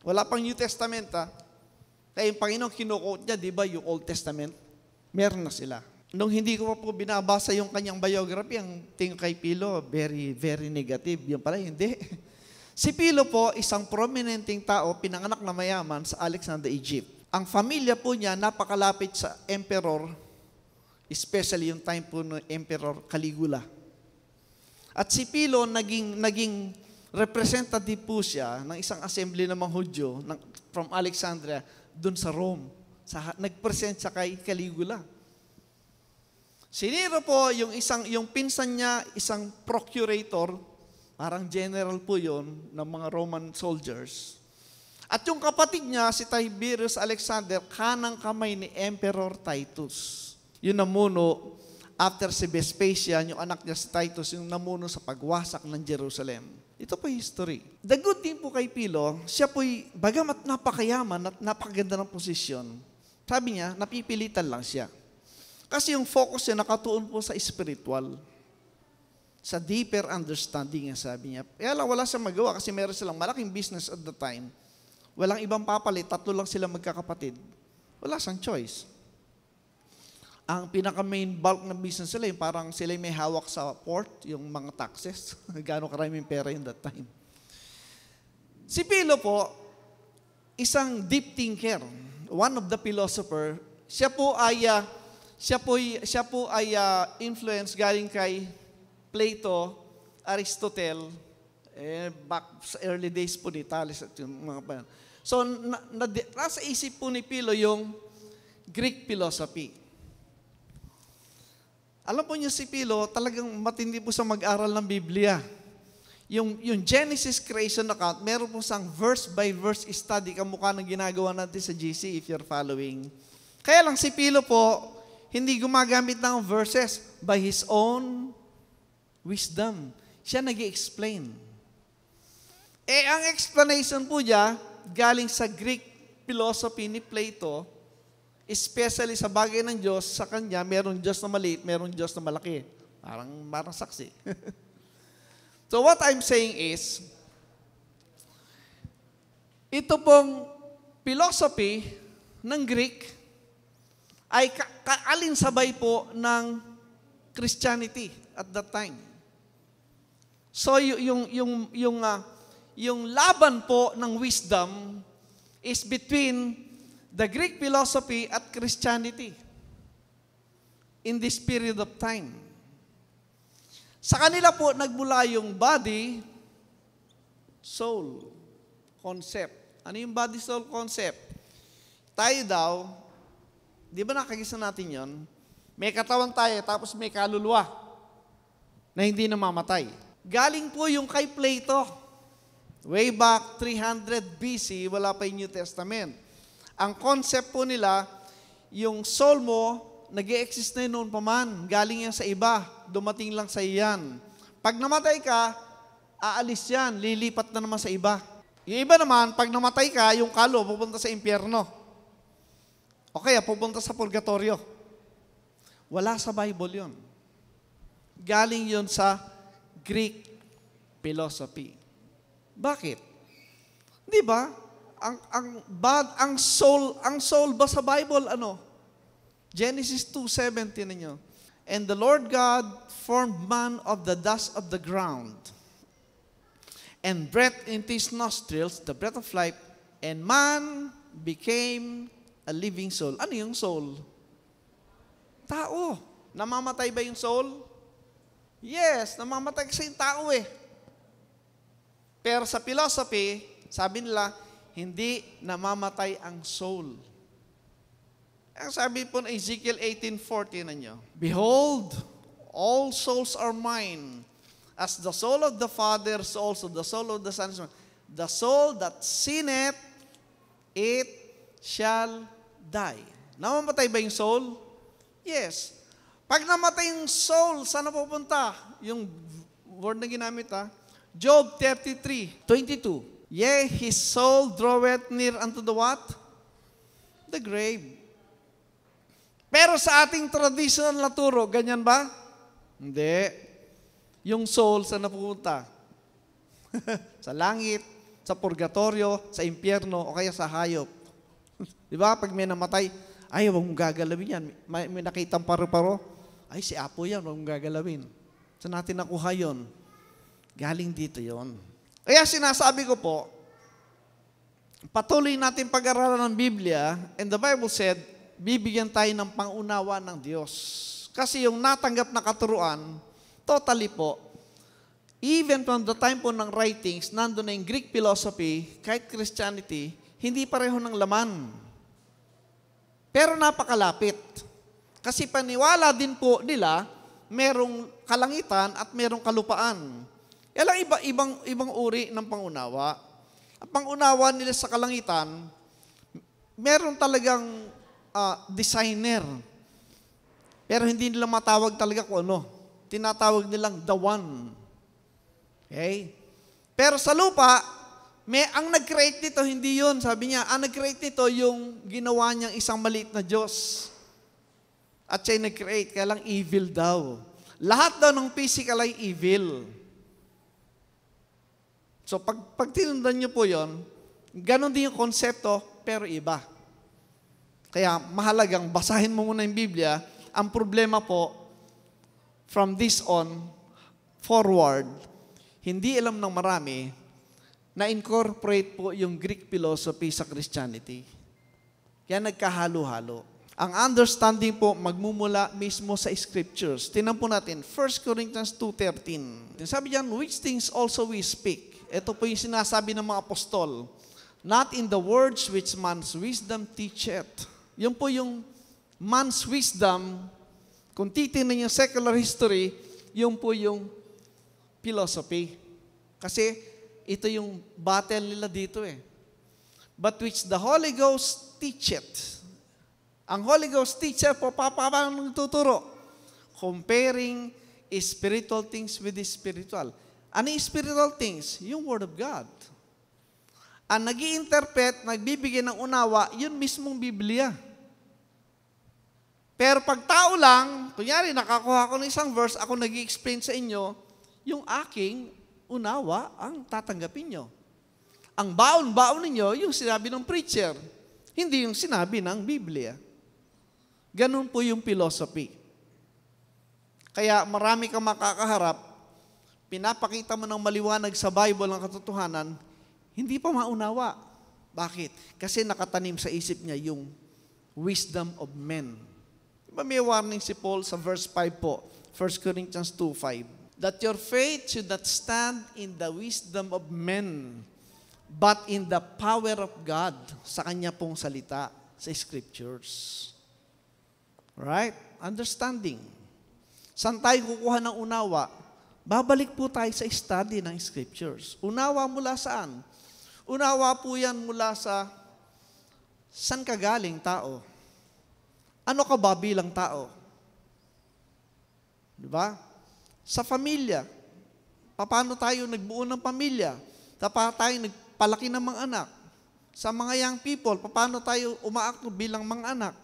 Wala pang New Testament, ha? Kaya yung Panginoon kinuquote niya, di ba, yung Old Testament? Meron na sila. Nung hindi ko pa po binabasa yung kanyang biography, ang tingin kay Philo, very, very negative. Yung pala, hindi. Si Philo po, isang prominenting tao, pinanganak na mayaman sa Alexandria, Egypt. Ang familia po niya, napakalapit sa emperor, especially yung time po ng Emperor Caligula. At si Philo, naging representative po siya ng isang assembly ng mga Hudyo from Alexandria dun sa Rome. Nag-present siya kay Caligula. Si Nero po, yung pinsan niya, isang procurator, parang general po yon ng mga Roman soldiers. At yung kapatid niya, si Tiberius Alexander, kanang kamay ni Emperor Titus. Yun namuno, after si Vespasian, yung anak niya si Titus, yung namuno sa pagwasak ng Jerusalem. Ito po history. The good thing po kay Philo, siya po'y, bagamat napakayaman at napakaganda ng posisyon, sabi niya, napipilitan lang siya. Kasi yung focus niya nakatuon po sa spiritual. Sa deeper understanding, sabi niya. Kaya lang, wala siyang magawa kasi meron silang malaking business at the time. Walang ibang papalit, 3 lang sila magkakapatid. Wala siyang choice. Ang pinaka-main bulk ng business sila, yung parang sila may hawak sa port, yung mga taxes. Gano'ng karaming pera yung that time. Si Philo po, isang deep thinker, one of the philosopher, siya po ay influence galing kay Plato, Aristotle, back sa early days po ni Thales at yung mga pa. So, nasa isip po ni Pilo yung Greek philosophy. Alam po niyo si Pilo, talagang matindi po sa mag-aral ng Biblia. Yung Genesis creation account, meron po sang verse by verse study kamukha ng ginagawa natin sa GC if you're following. Kaya lang si Pilo po, hindi gumagamit ng verses by his own wisdom. Siya nag-i-explain. Ang explanation po niya, galing sa Greek philosophy ni Plato, especially sa bagay ng Diyos, sa kanya, merong Diyos na maliit, merong Diyos na malaki. Parang saksi. So what I'm saying is, ito pong philosophy ng Greek ay kaalinsabay po ng Christianity at that time. So yung laban po ng wisdom is between the Greek philosophy at Christianity in this period of time. Sa kanila po nagmula yung body, soul concept. Ano yung body, soul concept? Tayo daw, di ba nakagisa natin yon? May katawan tayo, tapos may kaluluwa na hindi namamatay. Galing po yung kay Plato. Way back 300 BC, wala pa yung New Testament. Ang concept po nila, yung soul mo, nag-i-exist na yun noon pa man. Galing yan sa iba. Dumating lang sa iyan. Pag namatay ka, aalis yan. Lilipat na naman sa iba. Yung iba naman, pag namatay ka, yung kalo, pupunta sa impyerno. O kaya, pupunta sa purgatorio. Wala sa Bible yun. Galing yun sa Greek philosophy. Bakit? Di ba? Ang soul ba sa Bible, ano? Genesis 2:17 ninyo. And the Lord God formed man of the dust of the ground, and breathed into his nostrils the breath of life, and man became a living soul. Ano yung soul? Tao. Namamatay ba yung soul? Yes, namamatay kasi yung tao eh. Pero sa philosophy, sabi nila, hindi namamatay ang soul. Ang sabi po ng Ezekiel 18:40 ninyo, Behold, all souls are mine, as the soul of the Father, so also the soul of the Son is mine. The soul that sinneth, it shall die. Namamatay ba yung soul? Yes. Pag namatay yung soul, saan na pupunta? Yung word na ginamit Job 33:22. Yea, his soul draweth near unto the what? The grave. Pero sa ating traditional na turo, ganyan ba? Hindi. Yung soul, saan napupunta? Sa langit, sa purgatorio, sa impyerno, o kaya sa hayop. Di ba? Pag may namatay, ay, huwag mong gagalawin yan. May nakitang paro-paro. Ay, si Apo yan, huwag mong gagalawin. Saan natin nakuha yun? Galing dito yon. Kaya sinasabi ko po, patuloy natin pag-aralan ng Biblia, and the Bible said, bibigyan tayo ng pangunawa ng Diyos. Kasi yung natanggap na katuruan, totally po, even from the time po ng writings, nandun na yung Greek philosophy, kahit Christianity, hindi pareho ng laman. Pero napakalapit. Kasi paniwala din po nila, merong kalangitan at merong kalupaan. Yan lang ibang uri ng pangunawa. Ang pangunawa nila sa kalangitan, meron talagang designer. Pero hindi nila matawag talaga kung ano. Tinatawag nilang the one. Okay? Pero sa lupa, ang nag-create nito, hindi yun. Sabi niya, ang nag-create nito yung ginawa niyang isang maliit na Diyos. At siya nag-create, kaya lang evil daw. Lahat daw ng physical ay evil. So pag tinundan niyo po yon, ganon din yung konsepto, pero iba. Kaya mahalagang basahin mo muna yung Biblia. Ang problema po, from this on forward, hindi alam ng marami na incorporate po yung Greek philosophy sa Christianity. Kaya nagkahalo-halo. Ang understanding po magmumula mismo sa scriptures. Tingnan po natin, 1 Corinthians 2:13. Sabi diyan, which things also we speak. Ito po yung sinasabi ng mga apostol. Not in the words which man's wisdom teacheth. Yun po yung man's wisdom. Kung titingnan yung secular history, yun po yung philosophy. Kasi ito yung battle nila dito eh. But which the Holy Ghost teacheth. Ang Holy Ghost teacher po, paano nagtuturo? Comparing spiritual things with the spiritual. Ano yung spiritual things? Yung Word of God. Ang nag-i-interpret, nagbibigay ng unawa, yun mismong Biblia. Pero pag tao lang, kunyari nakakuha ko ng isang verse, ako nag-i-explain sa inyo, yung aking unawa ang tatanggapin nyo. Ang baon-baon ninyo, yung sinabi ng preacher, hindi yung sinabi ng Biblia. Ganun po yung philosophy. Kaya marami kang makakaharap, pinapakita mo ng maliwanag sa Bible ang katotohanan, hindi pa maunawa. Bakit? Kasi nakatanim sa isip niya yung wisdom of men. Diba may warning si Paul sa verse 5 po, 1 Corinthians 2:5, that your faith should not stand in the wisdom of men, but in the power of God, sa kanya pong salita, sa scriptures. Right? Understanding. Saan tayo kukuha ng unawa? Babalik po tayo sa study ng scriptures. Unawa mula saan? Unawa po yan mula sa saan ka galing tao? Ano ka ba bilang tao? Diba? Sa pamilya. Paano tayo nagbuo ng pamilya? Paano tayo nagpalaki ng mga anak? Sa mga young people, paano tayo umaakto bilang mga anak?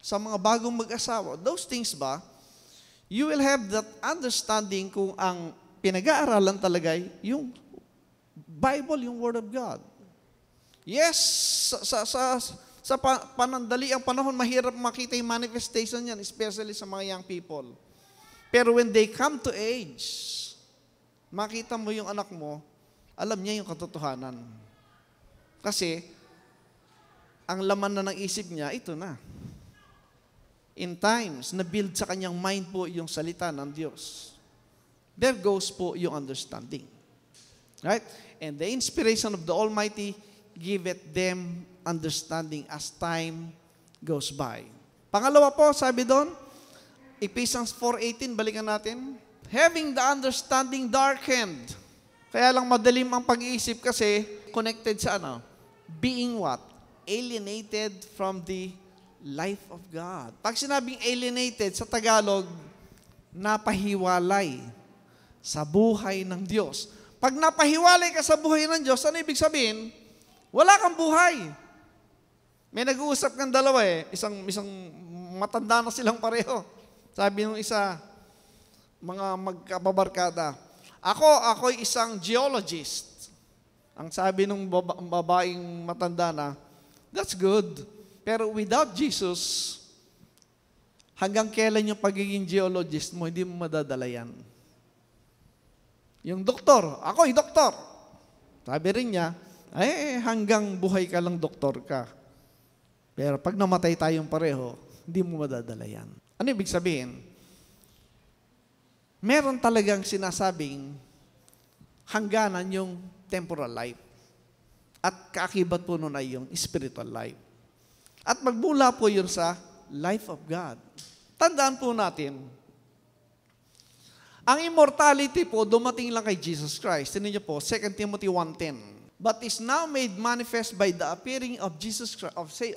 Sa mga bagong mag-asawa. Those things ba? You will have that understanding kung ang pinag-aaralan talaga yung Bible, yung Word of God. Yes, sa panandali ang panahon, mahirap makita yung manifestation yan, especially sa mga young people. Pero when they come to age, makita mo yung anak mo, alam niya yung katotohanan. Kasi, ang laman na ng isip niya, ito na. In times, na-build sa kanyang mind po yung salita ng Diyos. There goes po yung understanding. Right? And the inspiration of the Almighty giveth them understanding as time goes by. Pangalawa po, sabi doon, Ephesians 4:18, balikan natin. Having the understanding darkened. Kaya lang madalim ang pag-iisip kasi connected sa ano? Being what? Alienated from the life of God. Pag sinabing alienated sa Tagalog, napahiwalay sa buhay ng Diyos. Pag napahiwalay ka sa buhay ng Diyos, ano ibig sabihin? Wala kang buhay. May nag-uusap kang dalawa eh. Isang matanda na silang pareho. Sabi nung isa, mga magkababarkada, ako'y isang geologist. Ang sabi nung babaeng matanda na, that's good. Pero without Jesus, hanggang kailan yung pagiging geologist mo, hindi mo madadala yan. Yung doktor, ako'y doktor. Sabi rin niya, hanggang buhay ka lang doktor ka. Pero pag namatay tayong pareho, hindi mo madadala yan. Ano ibig sabihin? Meron talagang sinasabing hangganan yung temporal life. At kaakibat po nun ay yung spiritual life. At magmula po yun sa life of God. Tandaan po natin, ang immortality po dumating lang kay Jesus Christ. Tingnan niyo po, 2 Timothy 1:10. But is now made manifest by the appearing of Jesus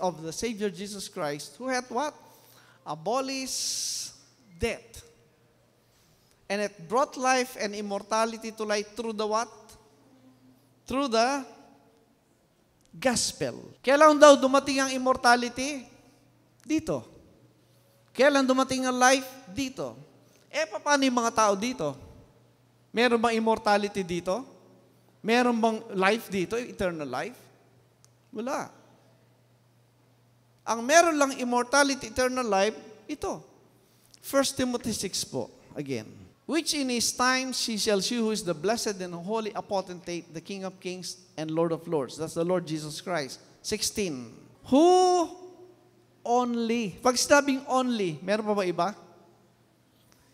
of the Savior Jesus Christ, who hath what? Abolished death. And it brought life and immortality to light through the what? Through the gospel. Kailan daw dumating ang immortality? Dito. Kailan dumating ang life? Dito. Paano yung mga tao dito? Meron bang immortality dito? Meron bang life dito? Eternal life? Wala. Ang meron lang immortality, eternal life, ito. 1 Timothy 6 po, again. Which in his time she shall shew who is the blessed and holy potentate, the King of kings and Lord of lords. That's the Lord Jesus Christ. 16. Who only. Pag sinabing only, meron pa ba iba?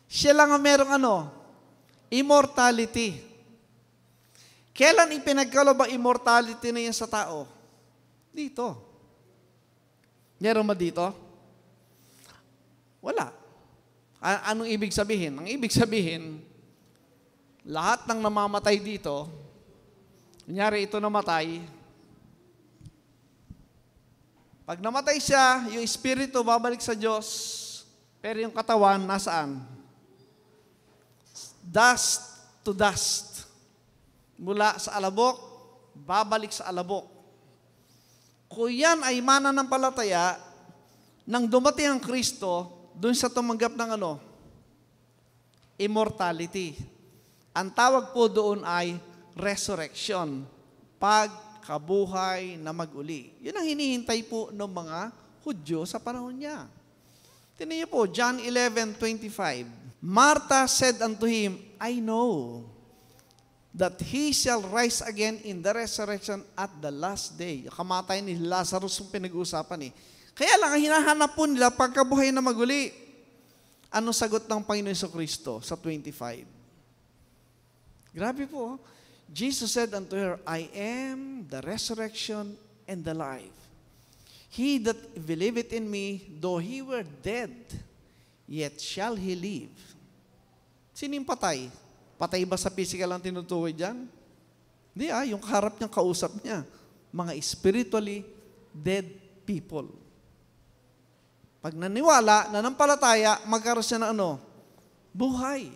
Siya lang ang merong ano? Immortality. Kailan ipinagkaloob ang immortality na yan sa tao? Dito. Meron ba dito? Wala. Anong ibig sabihin? Ang ibig sabihin, lahat ng namamatay dito, kunyari ito namatay, pag namatay siya, yung espiritu babalik sa Diyos, pero yung katawan, nasaan? Dust to dust. Mula sa alabok, babalik sa alabok. Kung yan ay mananampalataya, nang dumating ang Kristo, doon sa tumanggap ng immortality. Ang tawag po doon ay resurrection, pagkabuhay na mag-uli. Yun ang hinihintay po ng mga Hudyo sa panahon niya. Tingnan niyo po, John 11:25. Martha said unto him, I know that he shall rise again in the resurrection at the last day. Yung kamatay ni Lazarus yung pinag-uusapan eh. Kaya lang, ang hinahanap po nila pagkabuhay na mag-uli. Ano sagot ng Panginoon Jesucristo sa 25? Grabe po. Jesus said unto her, I am the resurrection and the life. He that believeth in me, though he were dead, yet shall he live. Sino yung patay? Patay ba sa physical ang tinutukoy dyan? Hindi yung kaharap niyang kausap niya. Mga spiritually dead people. Pag naniwala, nanampalataya, magkaroon siya ng buhay.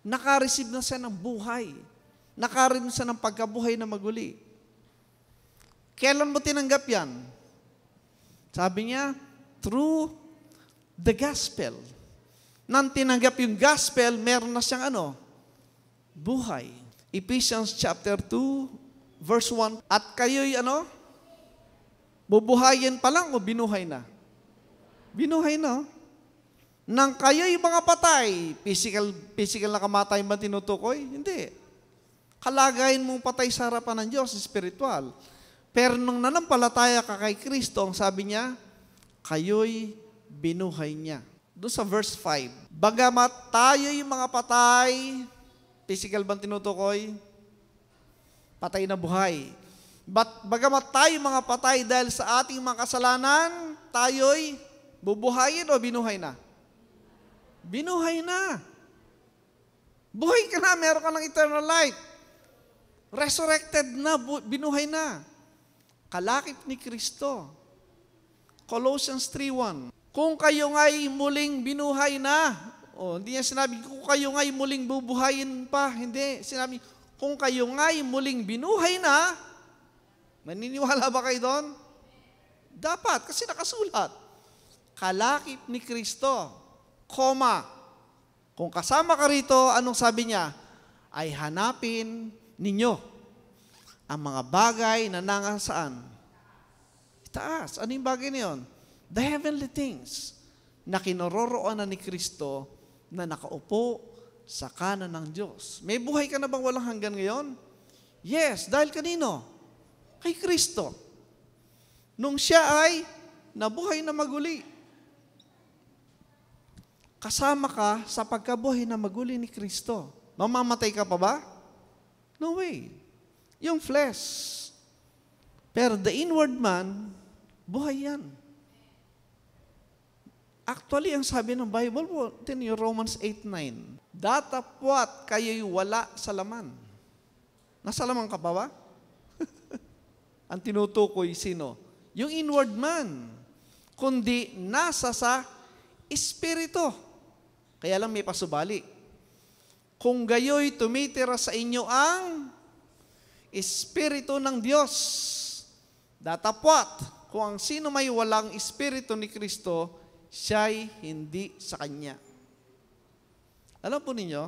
Nakareceive na siya ng buhay. Nakaroon siya ng pagkabuhay na maguli. Kailan mo tinanggap yan? Sabi niya, through the gospel. Nang tinanggap yung gospel, meron na siyang buhay. Ephesians chapter 2, verse 1. At kayo'y bubuhayin pa lang o binuhay na? Binuhay na. Nang kayo'y mga patay, physical na kamatay ba tinutukoy? Hindi. Kalagayin mong patay sa harapan ng Diyos, spiritual. Pero nung nanampalataya ka kay Kristo, ang sabi niya, kayo'y binuhay niya. Doon sa verse 5, bagamat tayo'y mga patay, physical bang tinutukoy? Patay na buhay. Bagamat tayo mga patay dahil sa ating mga kasalanan, tayo'y bubuhayin o binuhay na? Binuhay na. Buhay ka na, meron ka ng eternal life. Resurrected na, binuhay na. Kalakip ni Kristo. Colossians 3:1. Kung kayo nga'y muling binuhay na, hindi niya sinabi, kung kayo nga'y muling bubuhayin pa, hindi. Sinabi, kung kayo nga'y muling binuhay na, maniniwala ba kayo doon? Dapat, kasi nakasulat. Kalakip ni Kristo, kung kasama ka rito, anong sabi niya? Ay hanapin ninyo ang mga bagay na nangasaan. Itaas. Ano yung bagay na yun? The heavenly things na kinaroroonan ni Kristo na nakaupo sa kanan ng Diyos. May buhay ka na bang walang hanggan ngayon? Yes, dahil kanino? Kay Kristo. Nung siya ay nabuhay na maguli. Kasama ka sa pagkabuhay na maguli ni Kristo. Mamamatay ka pa ba? No way. Yung flesh. Pero the inward man, buhay yan. Actually, ang sabi ng Bible po, yung Romans 8:9, datapwat kayo'y wala sa laman. Nasa laman ka pa ba? Ang tinutukoy sino? Yung inward man. Kundi nasa sa espiritu. Kaya lang may pasubali. Kung gayo'y tumitira sa inyo ang espiritu ng Diyos, datapwat, kung ang sino may walang espiritu ni Kristo, siya'y hindi sa Kanya. Alam po ninyo,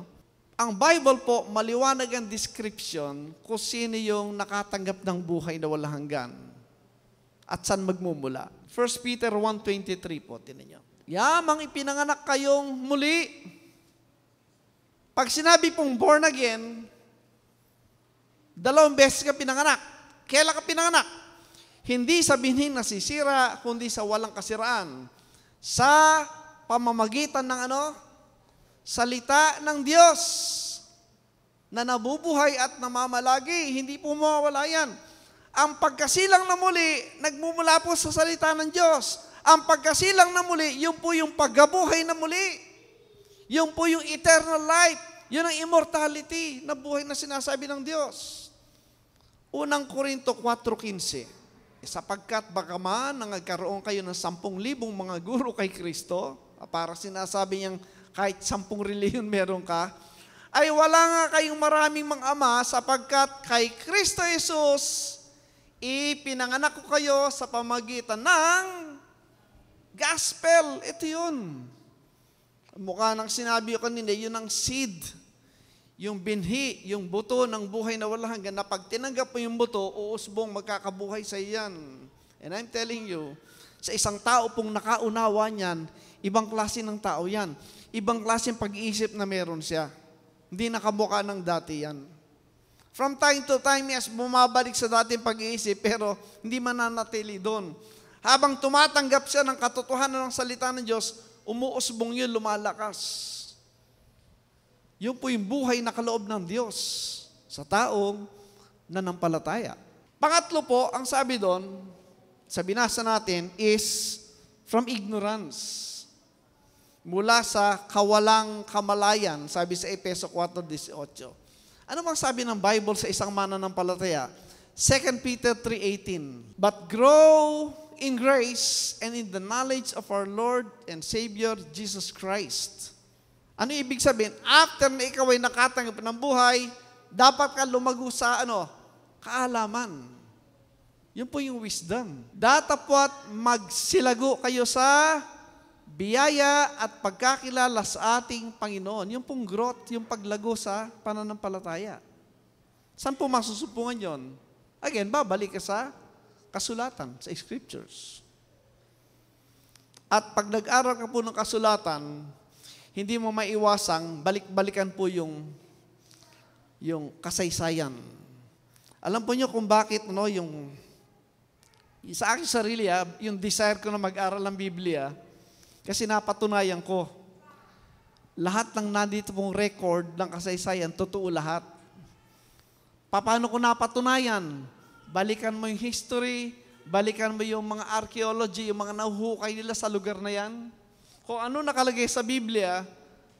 ang Bible po, maliwanag ang description kung sino yung nakatanggap ng buhay na walang hanggan at saan magmumula. 1 Peter 1:23 po, tinan nyo. Yamang ipinanganak kayong muli. Pag sinabi pong born again, 2 beses ka pinanganak. Kailan ka pinanganak? Hindi sa binhing nasisira, kundi sa walang kasiraan. Sa pamamagitan ng salita ng Diyos. na nabubuhay at namamalagi. Hindi po mawawala yan. Ang pagkasilang na muli, nagmumula po sa salita ng Diyos. Ang pagkasilang na muli, yun po yung pagkabuhay na muli. Yun po yung eternal life. Yun ang immortality na buhay na sinasabi ng Diyos. Unang Korinto 4:15, sapagkat bagaman nagkaroon kayo ng 10,000 mga guro kay Kristo, para sinasabi niyang kahit 10 reliyon meron ka, ay wala nga kayong maraming mga ama sapagkat kay Kristo Jesus, ipinanganak ko kayo sa pamagitan ng gospel. Ito yun. Mukha ng sinabi ko kanina, yun ang seed. Yung binhi, yung buto ng buhay na walang hanggan, na pag tinanggap mo yung buto, uusbong magkakabuhay sa iyan. And I'm telling you, sa isang tao pong nakaunawa niyan, ibang klase ng tao yan. Ibang klase ng pag-iisip na meron siya. Hindi nakabuka ng dati yan. From time to time, yes, bumabalik sa dating pag-iisip, pero hindi mananatili doon. Habang tumatanggap siya ng katotohanan ng salita ng Diyos, umuusbong yun, lumalakas. Yun po yung buhay na kaloob ng Diyos sa taong nanampalataya. Pangatlo po, ang sabi doon, sa binasa natin, is from ignorance. Mula sa kawalang kamalayan, sabi sa Efeso 4:18. Ano bang sabi ng Bible sa isang mananampalataya? 2 Peter 3:18. But grow in grace and in the knowledge of our Lord and Savior Jesus Christ. Ano ibig sabihin? After na ikaw ay nakatanggap ng buhay, dapat ka lumago sa kaalaman. Yun po yung wisdom. Datapwat magsilago kayo sa biyaya at pagkakilala sa ating Panginoon. Yung pong growth, yung paglago sa pananampalataya. Saan po masusupungan yon? Again, babalik ka sa kasulatan, sa scriptures. At pag nag-aral ka po ng kasulatan, hindi mo maiwasang balik-balikan po yung kasaysayan. Alam po niyo kung bakit yung sa aking sarili, yung desire ko na mag-aral ng Biblia, kasi napatunayan ko, lahat ng nandito pong record ng kasaysayan, totoo lahat. Paano ko napatunayan? Balikan mo yung history, balikan mo yung mga archaeology, yung mga nahuhukay nila sa lugar na yan. Kung ano nakalagay sa Biblia,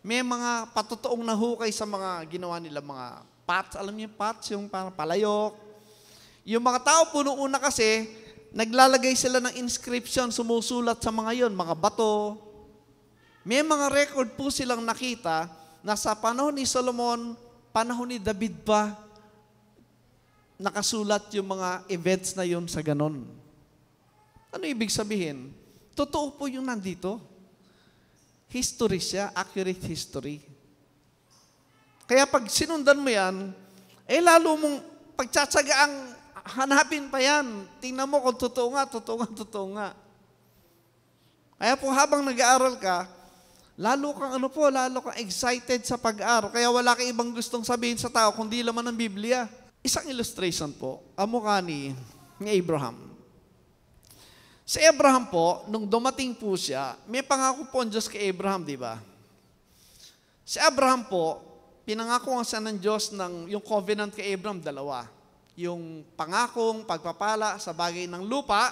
may mga patotoong nahukay sa mga ginawa nila, mga pots. Alam niyo yung pots, yung parang palayok. Yung mga tao po noong una kasi, naglalagay sila ng inscription, sumusulat sa mga yon, mga bato. May mga record po silang nakita na sa panahon ni Solomon, panahon ni David pa, nakasulat yung mga events na yon sa ganon. Ano ibig sabihin? Totoo po yung nandito. History siya, accurate history. Kaya pag sinundan mo yan, lalo mong pagtsatsagaang hanapin pa yan. Tingnan mo kung totoo nga. Kaya po habang nag-aaral ka, lalo kang excited sa pag-aaral. Kaya wala kang ibang gustong sabihin sa tao kundi laman ng Biblia. Isang illustration po, ang mukha ni Abraham. Si Abraham po, nung dumating po siya, may pangako po ang Diyos kay Abraham, di ba? Si Abraham po, pinangako nga siya ng Diyos yung covenant kay Abraham, dalawa. Yung pangakong pagpapala sa bagay ng lupa,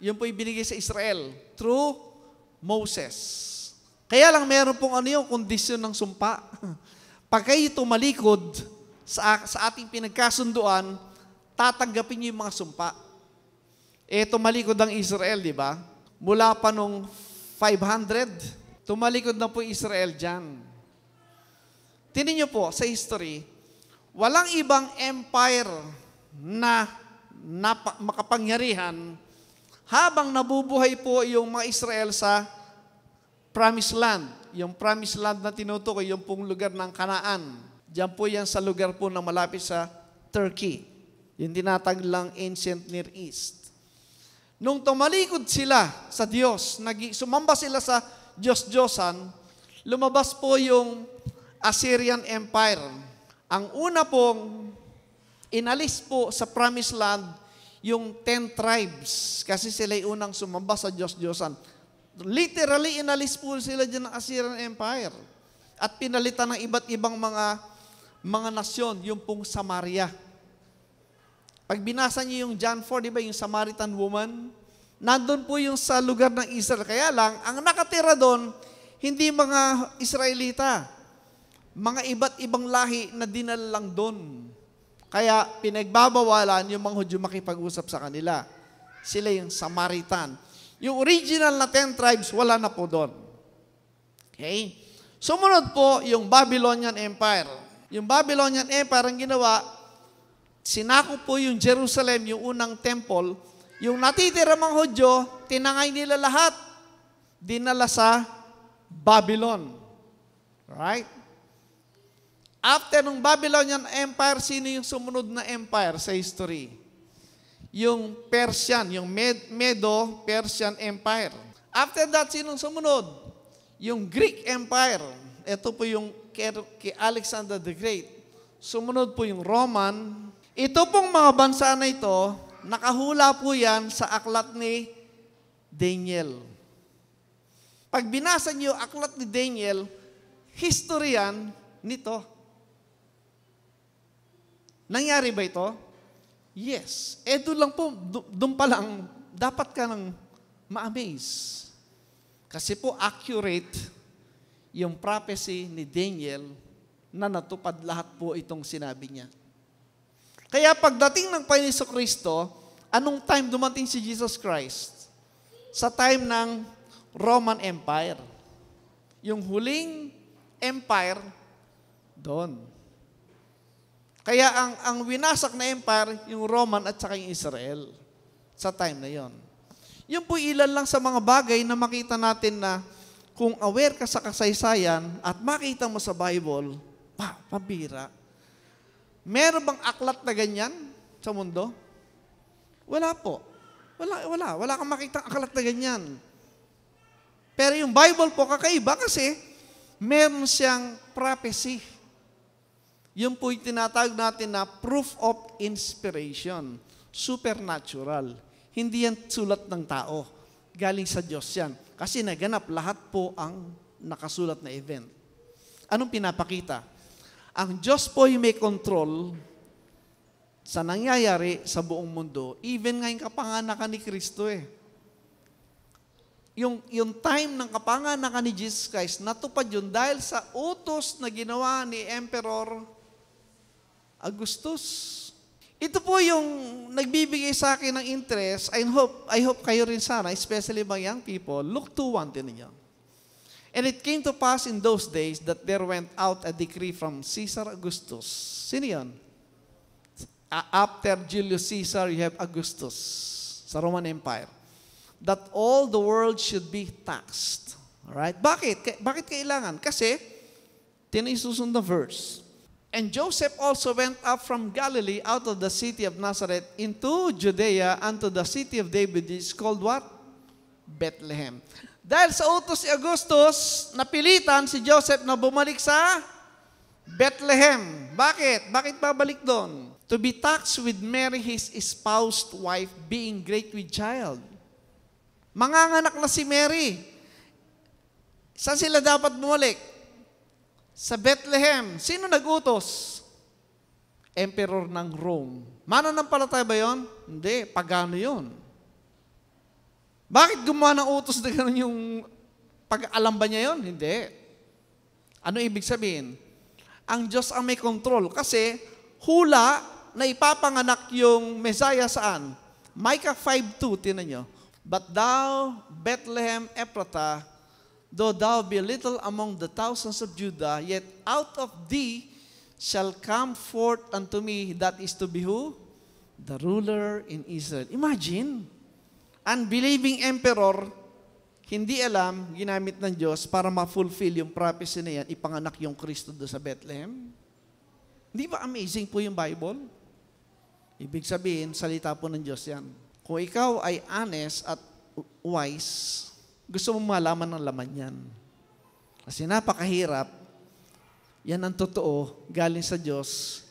yun po ibinigay sa Israel through Moses. Kaya lang meron pong yung kondisyon ng sumpa. Pag kayo tumalikod sa ating pinagkasunduan, tatanggapin niyo yung mga sumpa. Tumalikod ang Israel, di ba? Mula pa nung 500, tumalikod na po Israel dyan. Tingnan niyo po sa history, walang ibang empire na makapangyarihan habang nabubuhay po yung mga Israel sa Promised Land. Yung Promised Land na tinutukoy, yung pong lugar ng Kanaan. Diyan po yan sa lugar po na malapit sa Turkey. Yung tinataglang Ancient Near East. Nung tumalikod sila sa Diyos, sumamba sila sa Diyos-Diyosan, lumabas po yung Assyrian Empire. Ang una pong inalis po sa Promised Land yung 10 tribes kasi sila yung unang sumamba sa Diyos-Diyosan. Literally, inalis po sila dyan ng Assyrian Empire at pinalitan ng iba't ibang mga mga nasyon, yung pong Samaria. Pag binasa niyo yung John 4, di ba, yung Samaritan woman, nandun po yung sa lugar ng Israel. Kaya lang, ang nakatira doon, hindi mga Israelita, mga iba't ibang lahi na dinala lang doon. Kaya pinagbabawalan yung mga Hudyo makipag-usap sa kanila. Sila yung Samaritan. Yung original na 10 tribes, wala na po doon. Okay? Sumunod po yung Babylonian Empire. Yung Babylonian Empire, ang ginawa, sinakop po yung Jerusalem, yung unang temple. Yung natitira mga Hudyo, tinangay nila lahat. Dinala sa Babylon. Right? After ng Babylonian Empire, sino yung sumunod na empire sa history? Yung Persian, yung Medo-Persian Empire. After that, sinong sumunod? Yung Greek Empire. Ito po yung kay Alexander the Great. Sumunod po yung Roman. Ito pong mga bansa na ito, nakahula po yan sa aklat ni Daniel. Pag binasa niyo aklat ni Daniel, history yan nito. Nangyari ba ito? Yes. Doon lang po, doon pa lang, dapat ka nang ma-amaze. Kasi po accurate yung prophecy ni Daniel na natupad lahat po itong sinabi niya. Kaya pagdating ng Panginoon Jesucristo, anong time dumating si Jesus Christ? Sa time ng Roman Empire. Yung huling empire, doon. Kaya ang winasak na empire, yung Roman at saka yung Israel. Sa time na yon. Yung po ilan lang sa mga bagay na makita natin na kung aware ka sa kasaysayan at makita mo sa Bible, pabira. Meron bang aklat na ganyan sa mundo? Wala po. Wala kang makita aklat na ganyan. Pero yung Bible po kakaiba kasi meron siyang prophecy. Yun po yung tinatawag natin na proof of inspiration. Supernatural. Hindi yan sulat ng tao. Galing sa Diyos yan. Kasi naganap lahat po ang nakasulat na event. Anong pinapakita? Ang Diyos po yung may control sa nangyayari sa buong mundo. Even ngayong kapanganakan ni Kristo eh. Yung time ng kapanganakan ni Jesus Christ, natupad yun dahil sa utos na ginawa ni Emperor Augustus. Ito po yung nagbibigay sa akin ng interest. I hope kayo rin sana, especially mga young people, look to one, tinan niyo. And it came to pass in those days that there went out a decree from Caesar Augustus. Sino yun? After Julius Caesar, you have Augustus sa Roman Empire. That all the world should be taxed. Alright? Bakit? Bakit kailangan? Kasi, tinisusunod na verse. And Joseph also went up from Galilee out of the city of Nazareth into Judea unto the city of David, which is called what? Bethlehem. Dahil sa utos si Augustus, napilitan si Joseph na bumalik sa Bethlehem. Bakit? Bakit babalik doon? To be taxed with Mary, his espoused wife, being great with child. Manganganak na si Mary. Saan sila dapat bumalik? Sa Bethlehem. Sino nag-utos? Emperor ng Rome. Mananampalataya ba yun? Hindi, pagano yun. Bakit gumawa ng utos na gano'n yung pag-alam ba niya yun? Hindi. Ano ibig sabihin? Ang Diyos ang may control kasi hula na ipapanganak yung Messiah saan? Micah 5:2, tinan nyo. But thou, Bethlehem Ephratah, though thou be little among the thousands of Judah, yet out of thee shall come forth unto me, that is to be who? The ruler in Israel. Imagine, unbelieving emperor, hindi alam, ginamit ng Diyos para ma-fulfill yung prophecy na yan, ipanganak yung Kristo doon sa Bethlehem. Hindi ba amazing po yung Bible? Ibig sabihin, salita po ng Diyos yan. Kung ikaw ay honest at wise, gusto mong malaman ng laman yan. Kasi napakahirap, yan ang totoo, galing sa Diyos,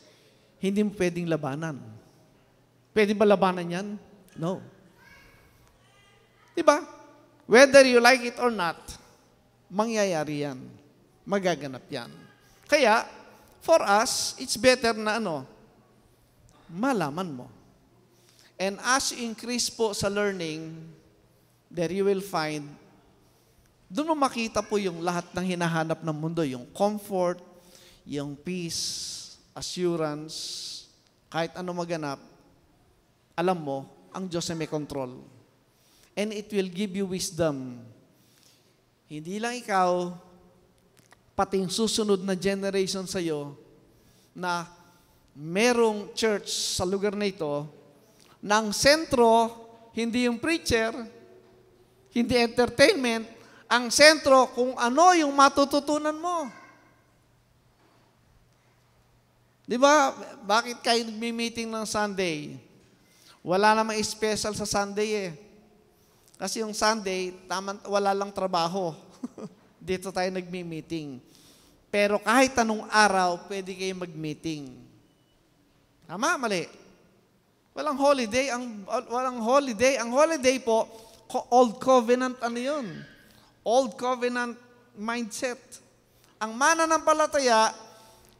hindi mo pwedeng labanan. Pwede ba labanan yan? No. Diba? Whether you like it or not, mangyayari yan. Magaganap yan. Kaya, for us, it's better na malaman mo. And as you increase po sa learning, there you will find, doon mo makita po yung lahat ng hinahanap ng mundo, yung comfort, yung peace, assurance, kahit ano maganap, alam mo, ang Diyos ay may control. And it will give you wisdom. Hindi lang ikaw, pati yung susunod na generation sa'yo, na merong church sa lugar na ito, na ang sentro, hindi yung preacher, hindi entertainment, ang sentro kung ano yung matututunan mo. Di ba, bakit kayo nagmi-meeting ng Sunday? Wala namang special sa Sunday eh. Kasi yung Sunday, wala lang trabaho. Dito tayo nagmi-meeting. Pero kahit anong araw, pwede kayo mag-meeting. Tama, mali. Walang holiday. Walang holiday. Ang holiday po, old covenant yun? Old covenant mindset. Ang mananampalataya,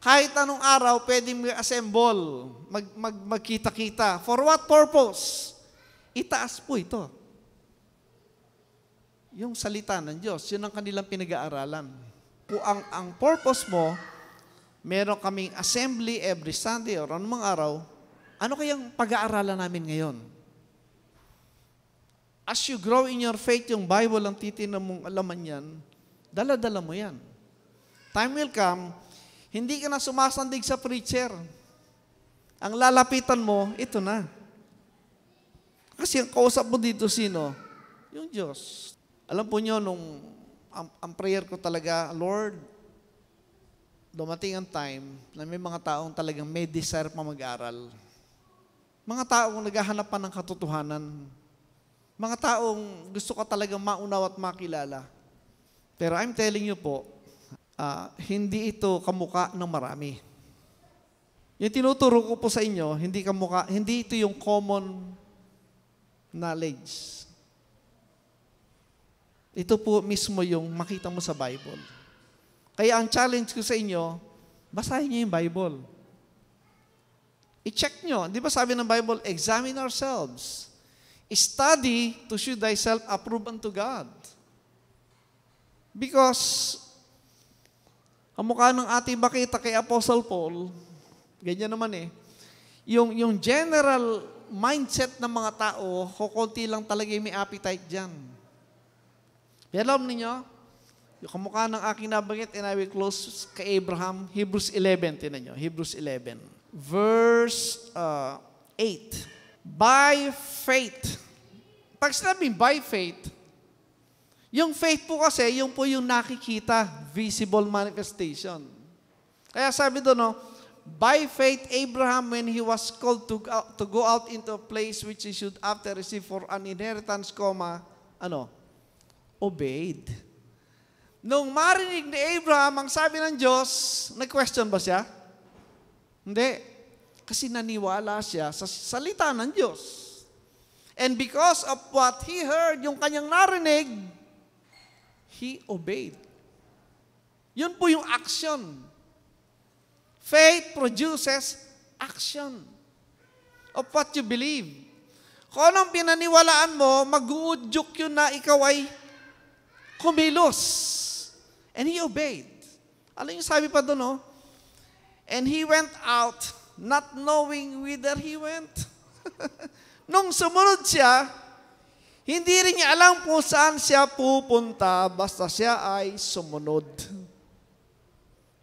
kahit anong araw, pwede mag-assemble, magkita-kita. For what purpose? Itaas po ito. Yung salita ng Diyos, yun ang kanilang pinag-aaralan. Kung ang purpose mo, meron kaming assembly every Sunday or anumang araw, ano kayang pag-aaralan namin ngayon? As you grow in your faith, yung Bible ang titinan mong alaman yan, dala-dala mo yan. Time will come, hindi ka na sumasandig sa preacher. Ang lalapitan mo, ito na. Kasi ang kausap mo dito, sino? Yung Diyos. Alam po nyo, ang prayer ko talaga, Lord, dumating ang time na may mga taong talagang may desire pa mag-aral. Mga taong naghahanap pa ng katotohanan. Mga taong gusto ka talagang maunaw at makilala. Pero I'm telling you po, hindi ito kamukha ng marami. Yung tinuturo ko po sa inyo, hindi ito yung common knowledge. Ito po mismo yung makita mo sa Bible. Kaya ang challenge ko sa inyo, basahin niyo yung Bible. I-check nyo. Di ba sabi ng Bible, examine ourselves. Study to show thyself approved unto God. Because, ang mukha ng ating makita kay Apostle Paul, ganyan naman yung general mindset ng mga tao, kukunti lang talaga yung may appetite dyan. Pero alam ninyo, yung kamukha ng aking nabanggit, and I will close kay Abraham, Hebrews 11, tinan nyo, Hebrews 11. Verse 8. By faith. Pag sinabing by faith, yung faith po kasi, yung po yung nakikita, visible manifestation. Kaya sabi doon, by faith, Abraham, when he was called to go out into a place which he should after receive for an inheritance, obeyed. Nung marinig ni Abraham ang sabi ng Diyos, nag-question ba siya? Hindi. Kasi naniwala siya sa salita ng Diyos. And because of what he heard, yung kanyang narinig, he obeyed. Yun po yung action. Faith produces action of what you believe. Kung anong pinaniwalaan mo, mag-uudyok yun na ikaw ay kumilos. And he obeyed. Alam yung sabi pa doon, And he went out, not knowing whither he went. Nung sumunod siya, hindi rin niya alam kung saan siya pupunta, basta siya ay sumunod.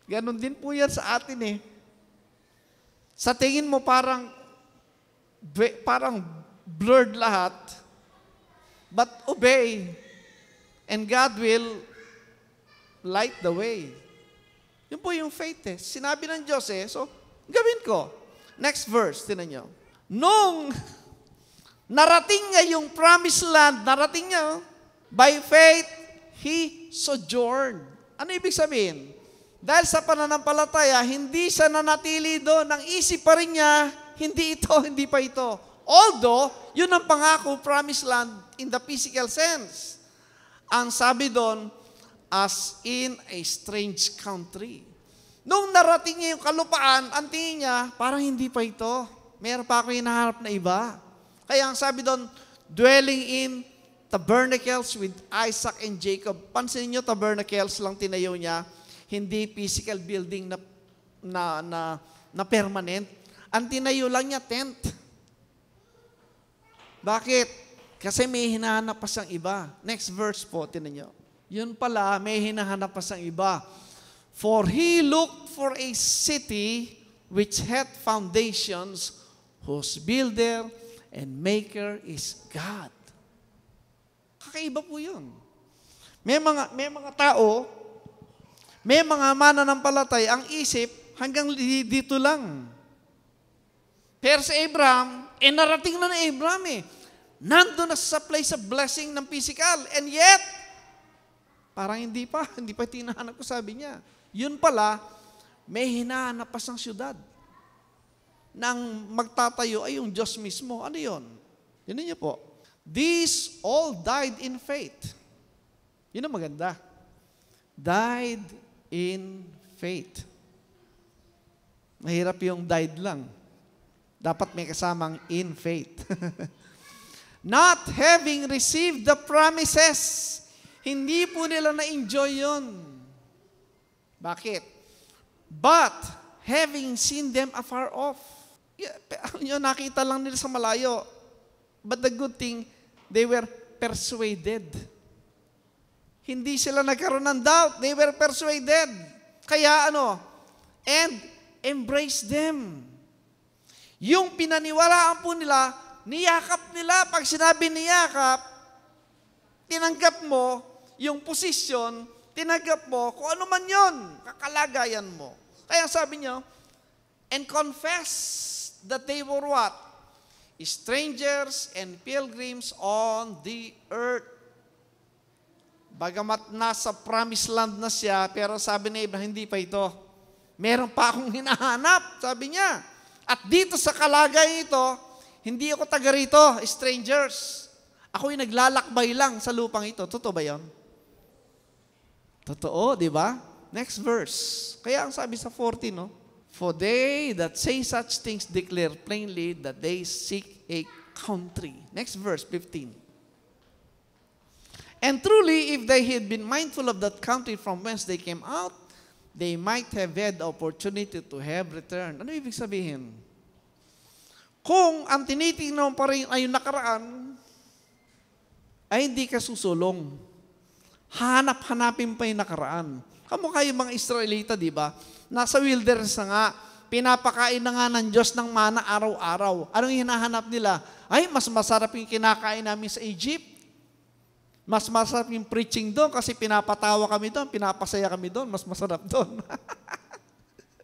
Ganon din po yan sa atin Sa tingin mo parang blurred lahat, but obey. And God will light the way. Yun po yung faith Sinabi ng Diyos so gawin ko. Next verse, tinan nyo. Nung narating niya yung promised land, narating niya, by faith, he sojourned. Ano ibig sabihin? Dahil sa pananampalataya, hindi siya nanatili doon. Ang isip pa rin niya, hindi ito, hindi pa ito. Although, yun ang pangako, promised land in the physical sense. Ang sabi doon, as in a strange country. Nung narating niya yung kalupaan, ang tingin niya, parang hindi pa ito. Meron pa ako hinahanap na iba. Kaya ang sabi doon, dwelling in tabernacles with Isaac and Jacob. Pansinin niyo, tabernacles lang tinayo niya, hindi physical building na permanent. Ang tinayo lang niya, tent. Bakit? Kasi may hinahanap pa siyang iba. Next verse po, tinan niyo. Yun pala, may hinahanap pa siyang iba. For he looked for a city which had foundations, whose builder and maker is God. Kakaiba po yun. May mga tao, may mga mananampalatay, ang isip hanggang dito lang. Pero sa Abraham, narating na ni Abraham eh. Nandun na sa place of blessing ng physical. And yet, parang hindi pa tinahanap ko, sabi niya. Yun pala, may hinahanap pa siyang syudad. Nang magtatayo ay yung Diyos mismo. Ano yun? Yun niyo po. These all died in faith. Yun ang maganda. Died in faith. Mahirap yung died lang. Dapat may kasamang in faith. Not having received the promises. Hindi po nila na-enjoy yun. Bakit? But, having seen them afar off. Yun, nakita lang nila sa malayo. But the good thing, they were persuaded. Hindi sila nagkaroon ng doubt. They were persuaded. Kaya and embrace them. Yung pinaniwalaan po nila, niyakap nila. Pag sinabi niyakap, tinanggap mo yung posisyon, tinanggap mo kung ano man yun, kakalagayan mo. Kaya sabi niyo, and confess that they were what? Strangers and pilgrims on the earth. Bagamat nasa promised land na siya, pero sabi ni Abraham, hindi pa ito. Meron pa akong hinahanap, sabi niya. At dito sa kalagay ito, hindi ako taga rito, strangers. Ako'y naglalakbay lang sa lupang ito. Totoo ba yun? Totoo, di ba? Next verse. Kaya ang sabi sa 40, no? For they that say such things declare plainly that they seek a country. Next verse, 15. And truly, if they had been mindful of that country from whence they came out, they might have had the opportunity to have returned. Ano ibig sabihin? Kung ang tinitingnan pa rin ay yung nakaraan, ay hindi ka susulong. Hanap-hanapin pa yung nakaraan. Kamukha yung mga Israelita, di ba? Nasa wilderness na nga, pinapakain na nga ng Diyos ng mana araw-araw. Anong hinahanap nila? Ay, mas masarap yung kinakain namin sa Egypt. Mas masarap yung preaching doon kasi pinapatawa kami doon, pinapasaya kami doon, mas masarap doon.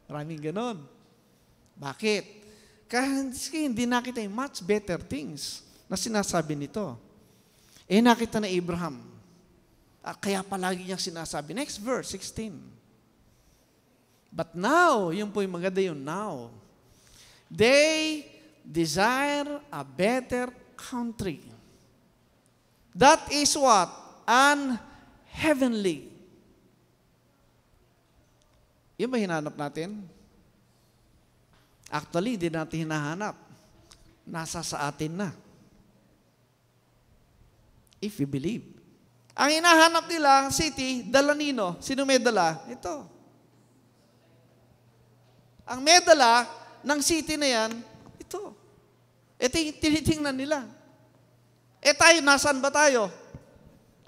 Maraming ganon. Bakit? Kasi hindi nakita yung much better things na sinasabi nito. Nakita na Abraham. Kaya palagi niyang sinasabi. Next verse, 16. But now, yun po yung maganda yun, now. They desire a better country. That is what? An heavenly. Yun ba hinanap natin? Actually, hindi natin hinahanap. Nasa sa atin na. If we believe. Ang hinahanap nila, city, dala nino. Sino may dala? Ito. Ang may dala ng city na yan, ito. Ito yung tinitingnan nila. Tayo, nasaan ba tayo?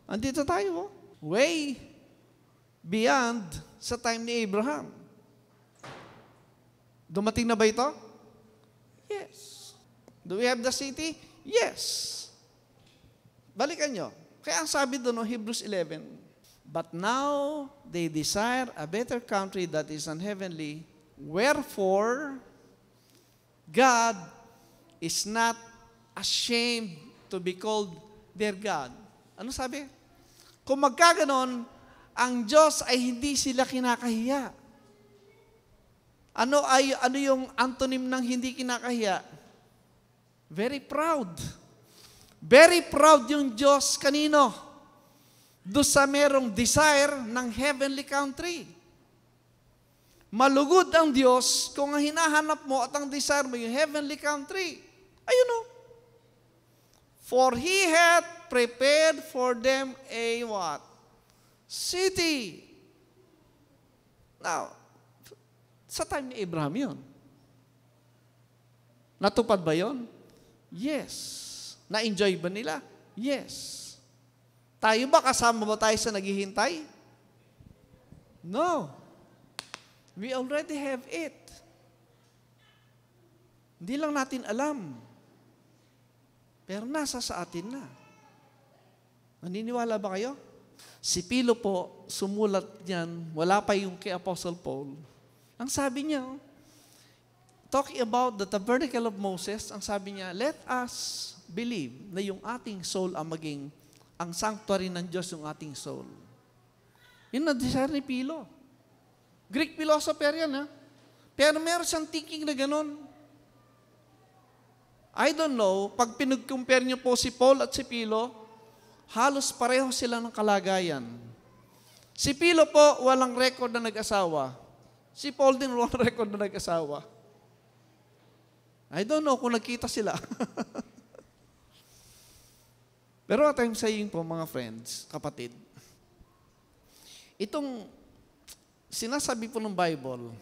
Andito tayo. Way beyond sa time ni Abraham. Dumating na ba ito? Yes. Do we have the city? Yes. Balikan nyo. Kaya ang sabi doon, Hebrews 11, but now they desire a better country that is unheavenly, wherefore God is not ashamed to be called their God. Ano sabi? Kung magkaganon, ang Diyos ay hindi sila kinakahiya. Ano yung antonym ng hindi kinakahiya? Very proud. Very proud yung Diyos kanino? Doon sa merong desire ng heavenly country. Malugod ang Diyos kung ang hinahanap mo at ang desire mo yung heavenly country. Ayun o. For He hath prepared for them a what? City. Now, sa time ni Abraham yun. Natupad ba yun? Yes. Na-enjoy ba nila? Yes. Tayo ba, kasama ba tayo sa naghihintay? No. We already have it. Hindi lang natin alam. Pero nasa sa atin na. Naniniwala ba kayo? Si Pilo po, sumulat niyan, wala pa yung kay Apostle Paul. Ang sabi niya, talking about the tabernacle of Moses, ang sabi niya, let us believe na yung ating soul ang maging, ang sanctuary ng Diyos yung ating soul. Yun na desire ni Pilo. Greek philosopher yan, ha? Pero meron siyang thinking na ganun. I don't know, pag pinag-compare niyo po si Paul at si Pilo, halos pareho sila ng kalagayan. Si Pilo po, walang record na nag-asawa. Si Paul din, walang record na nag-asawa. I don't know kung nagkita sila. Pero what I'm saying po, mga friends, kapatid, itong sinasabi po ng Bible,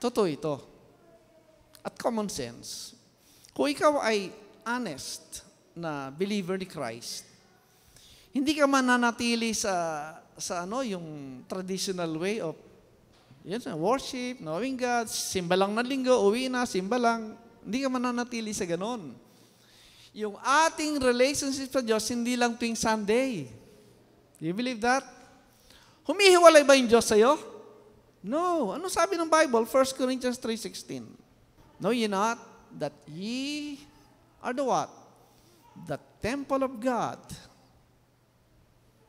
totoo ito. At common sense. Kung ikaw ay honest na believer ni Christ, hindi ka mananatili sa yung traditional way of worship, knowing God, simba lang ng linggo, uwi na, simba lang. Hindi ka mananatili sa ganon. Yung ating relationship sa Diyos, hindi lang tuwing Sunday. Do you believe that? Humihiwalay ba yung Diyos sa'yo? No. Ano sabi ng Bible? 1 Corinthians 3:16. Know ye not that ye are the what? The temple of God.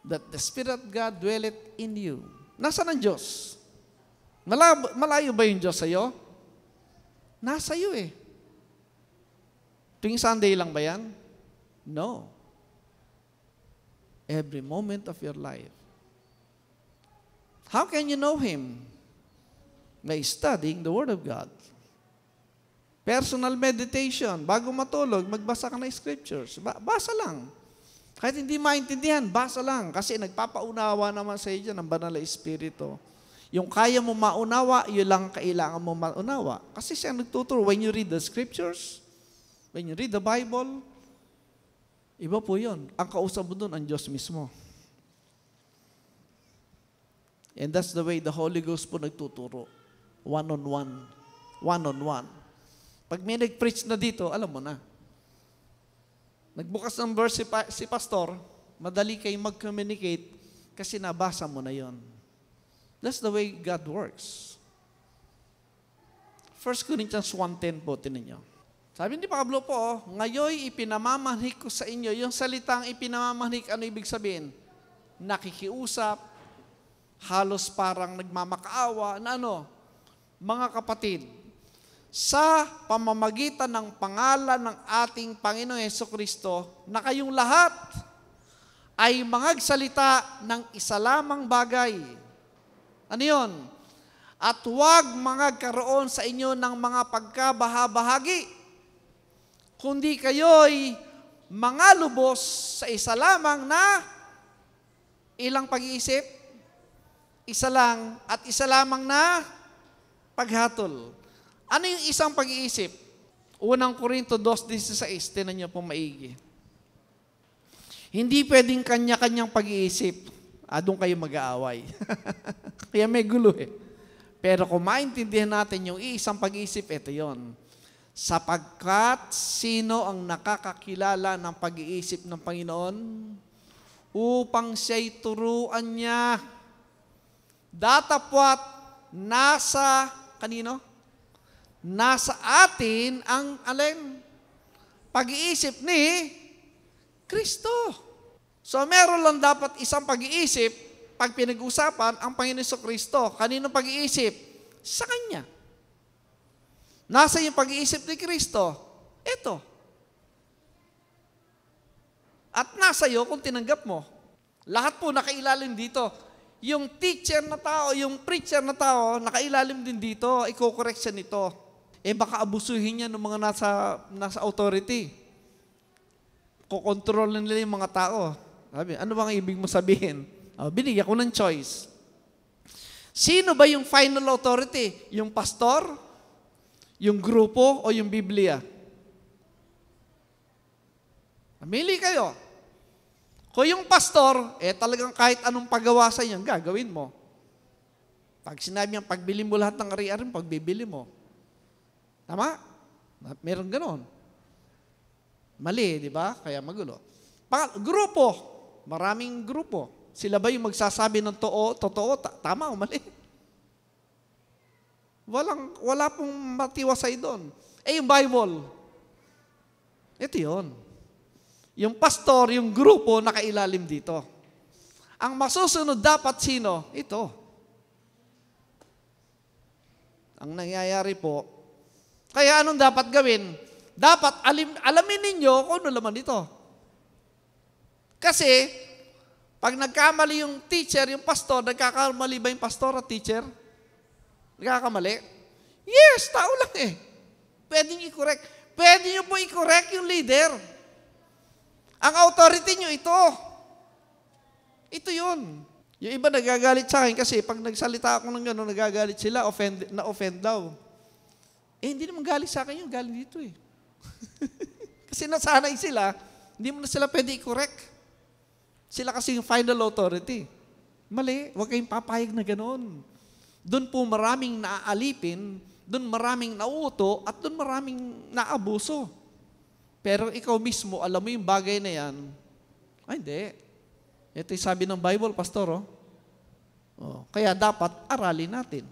That the Spirit of God dwelleth in you. Nasaan ang Diyos? Malayo ba yung Diyos sa'yo? Nasa iyo eh. Tuwing Sunday lang ba yan? No. Every moment of your life. How can you know Him? By studying the Word of God. Personal meditation. Bago matulog, magbasa ka ng scriptures. Basa lang. Kahit hindi maintindihan, basa lang. Kasi nagpapaunawa naman sa iyo ng Banal na Espiritu. Yung kaya mo maunawa, yun lang kailangan mo maunawa. Kasi siya nagtuturo. When you read the scriptures, when you read the Bible, iba po yun. Ang kausap mo dun, ang Diyos mismo. And that's the way the Holy Ghost po nagtuturo. One-on-one. One-on-one. Pag may nag-preach na dito, alam mo na. Nagbukas ng verse si pastor, madali kayo mag-communicate kasi nabasa mo na yon. That's the way God works. 1 Corinthians 1:10 po, tinan nyo. Sabi ni Pablo po, ngayoy ipinamamanhik ko sa inyo. Yung salitang ipinamamanhik, ano ibig sabihin? Nakikiusap, halos parang nagmamakaawa, na ano? Mga kapatid, sa pamamagitan ng pangalan ng ating Panginoong Hesukristo, na kayong lahat ay mangagsalita ng isa lamang bagay. Ano yun? At huwag mangagkaroon sa inyo ng mga pagkabahabahagi, kundi kayo'y mangalubos sa isa lamang na ilang pag-iisip? Isa lang at isa lamang na paghatol. Ano yung isang pag-iisip? Unang Korinto 2:16, tinan niyo po maigi. Hindi pwedeng kanya-kanyang pag-iisip. Doon kayo mag-aaway. Kaya may gulo eh. Pero kung maintindihan natin yung isang pag-iisip, ito yon. Sapagkat sino ang nakakakilala ng pag-iisip ng Panginoon upang siya'y turuan niya. Datapwat nasa, kanino? Nasa atin ang alin? Pag-iisip ni Kristo. So meron lang dapat isang pag-iisip pag pinag-usapan ang Panginoon Kristo. Kanino pag-iisip? Sa Kanya. Nasa yung pag-iisip ni Kristo? Ito. At nasa iyo kung tinanggap mo. Lahat po nakailalim dito. yung teacher na tao, yung preacher na tao, nakailalim din dito, i-correct siya nito. Baka abusuhin niya ng mga nasa authority. Kukontrol nila yung mga tao. Sabi, ano bang ibig mo sabihin? Binigyan ko ng choice. Sino ba yung final authority? Yung pastor? Yung grupo? O yung Biblia? Pamili kayo. Kung yung pastor, talagang kahit anong pagawa sa inyo, gagawin mo. Pag sinabi niyang pagbili mo lahat ng ari-ari, pagbibili mo. Tama? Meron ganon. Mali, di ba? Kaya magulo. Grupo. Maraming grupo. Sila ba yung magsasabi ng totoo, tama o mali? Wala pong matiwasay doon. Yung Bible. Ito yun. Yung pastor, yung grupo, nakailalim dito. Ang masusunod dapat sino? Ito. Ang nangyayari po, kaya anong dapat gawin? Dapat alamin ninyo kung ano laman ito. Kasi, pag nagkamali yung teacher, yung pastor, nagkakamali ba yung pastor at teacher? Nagkakamali? Yes, tao lang eh. Pwede nyo i-correct. Pwede nyo po i-correct yung leader. Ang authority nyo ito. Ito yun. Yung iba nagagalit sa akin kasi pag nagsalita ako ng gano'n, nagagalit sila, na-offend daw. Hindi naman galit sa akin yun, galing dito eh. Kasi nasanay sila, hindi mo na sila pwede i-correct. Sila kasi yung final authority. Mali, huwag kayong papayag na gano'n. Doon po maraming naaalipin, doon maraming nauuto, at doon maraming naabuso. Pero ikaw mismo, alam mo yung bagay na yan, hindi. Ito yung sabi ng Bible, Pastor. Kaya dapat aralin natin.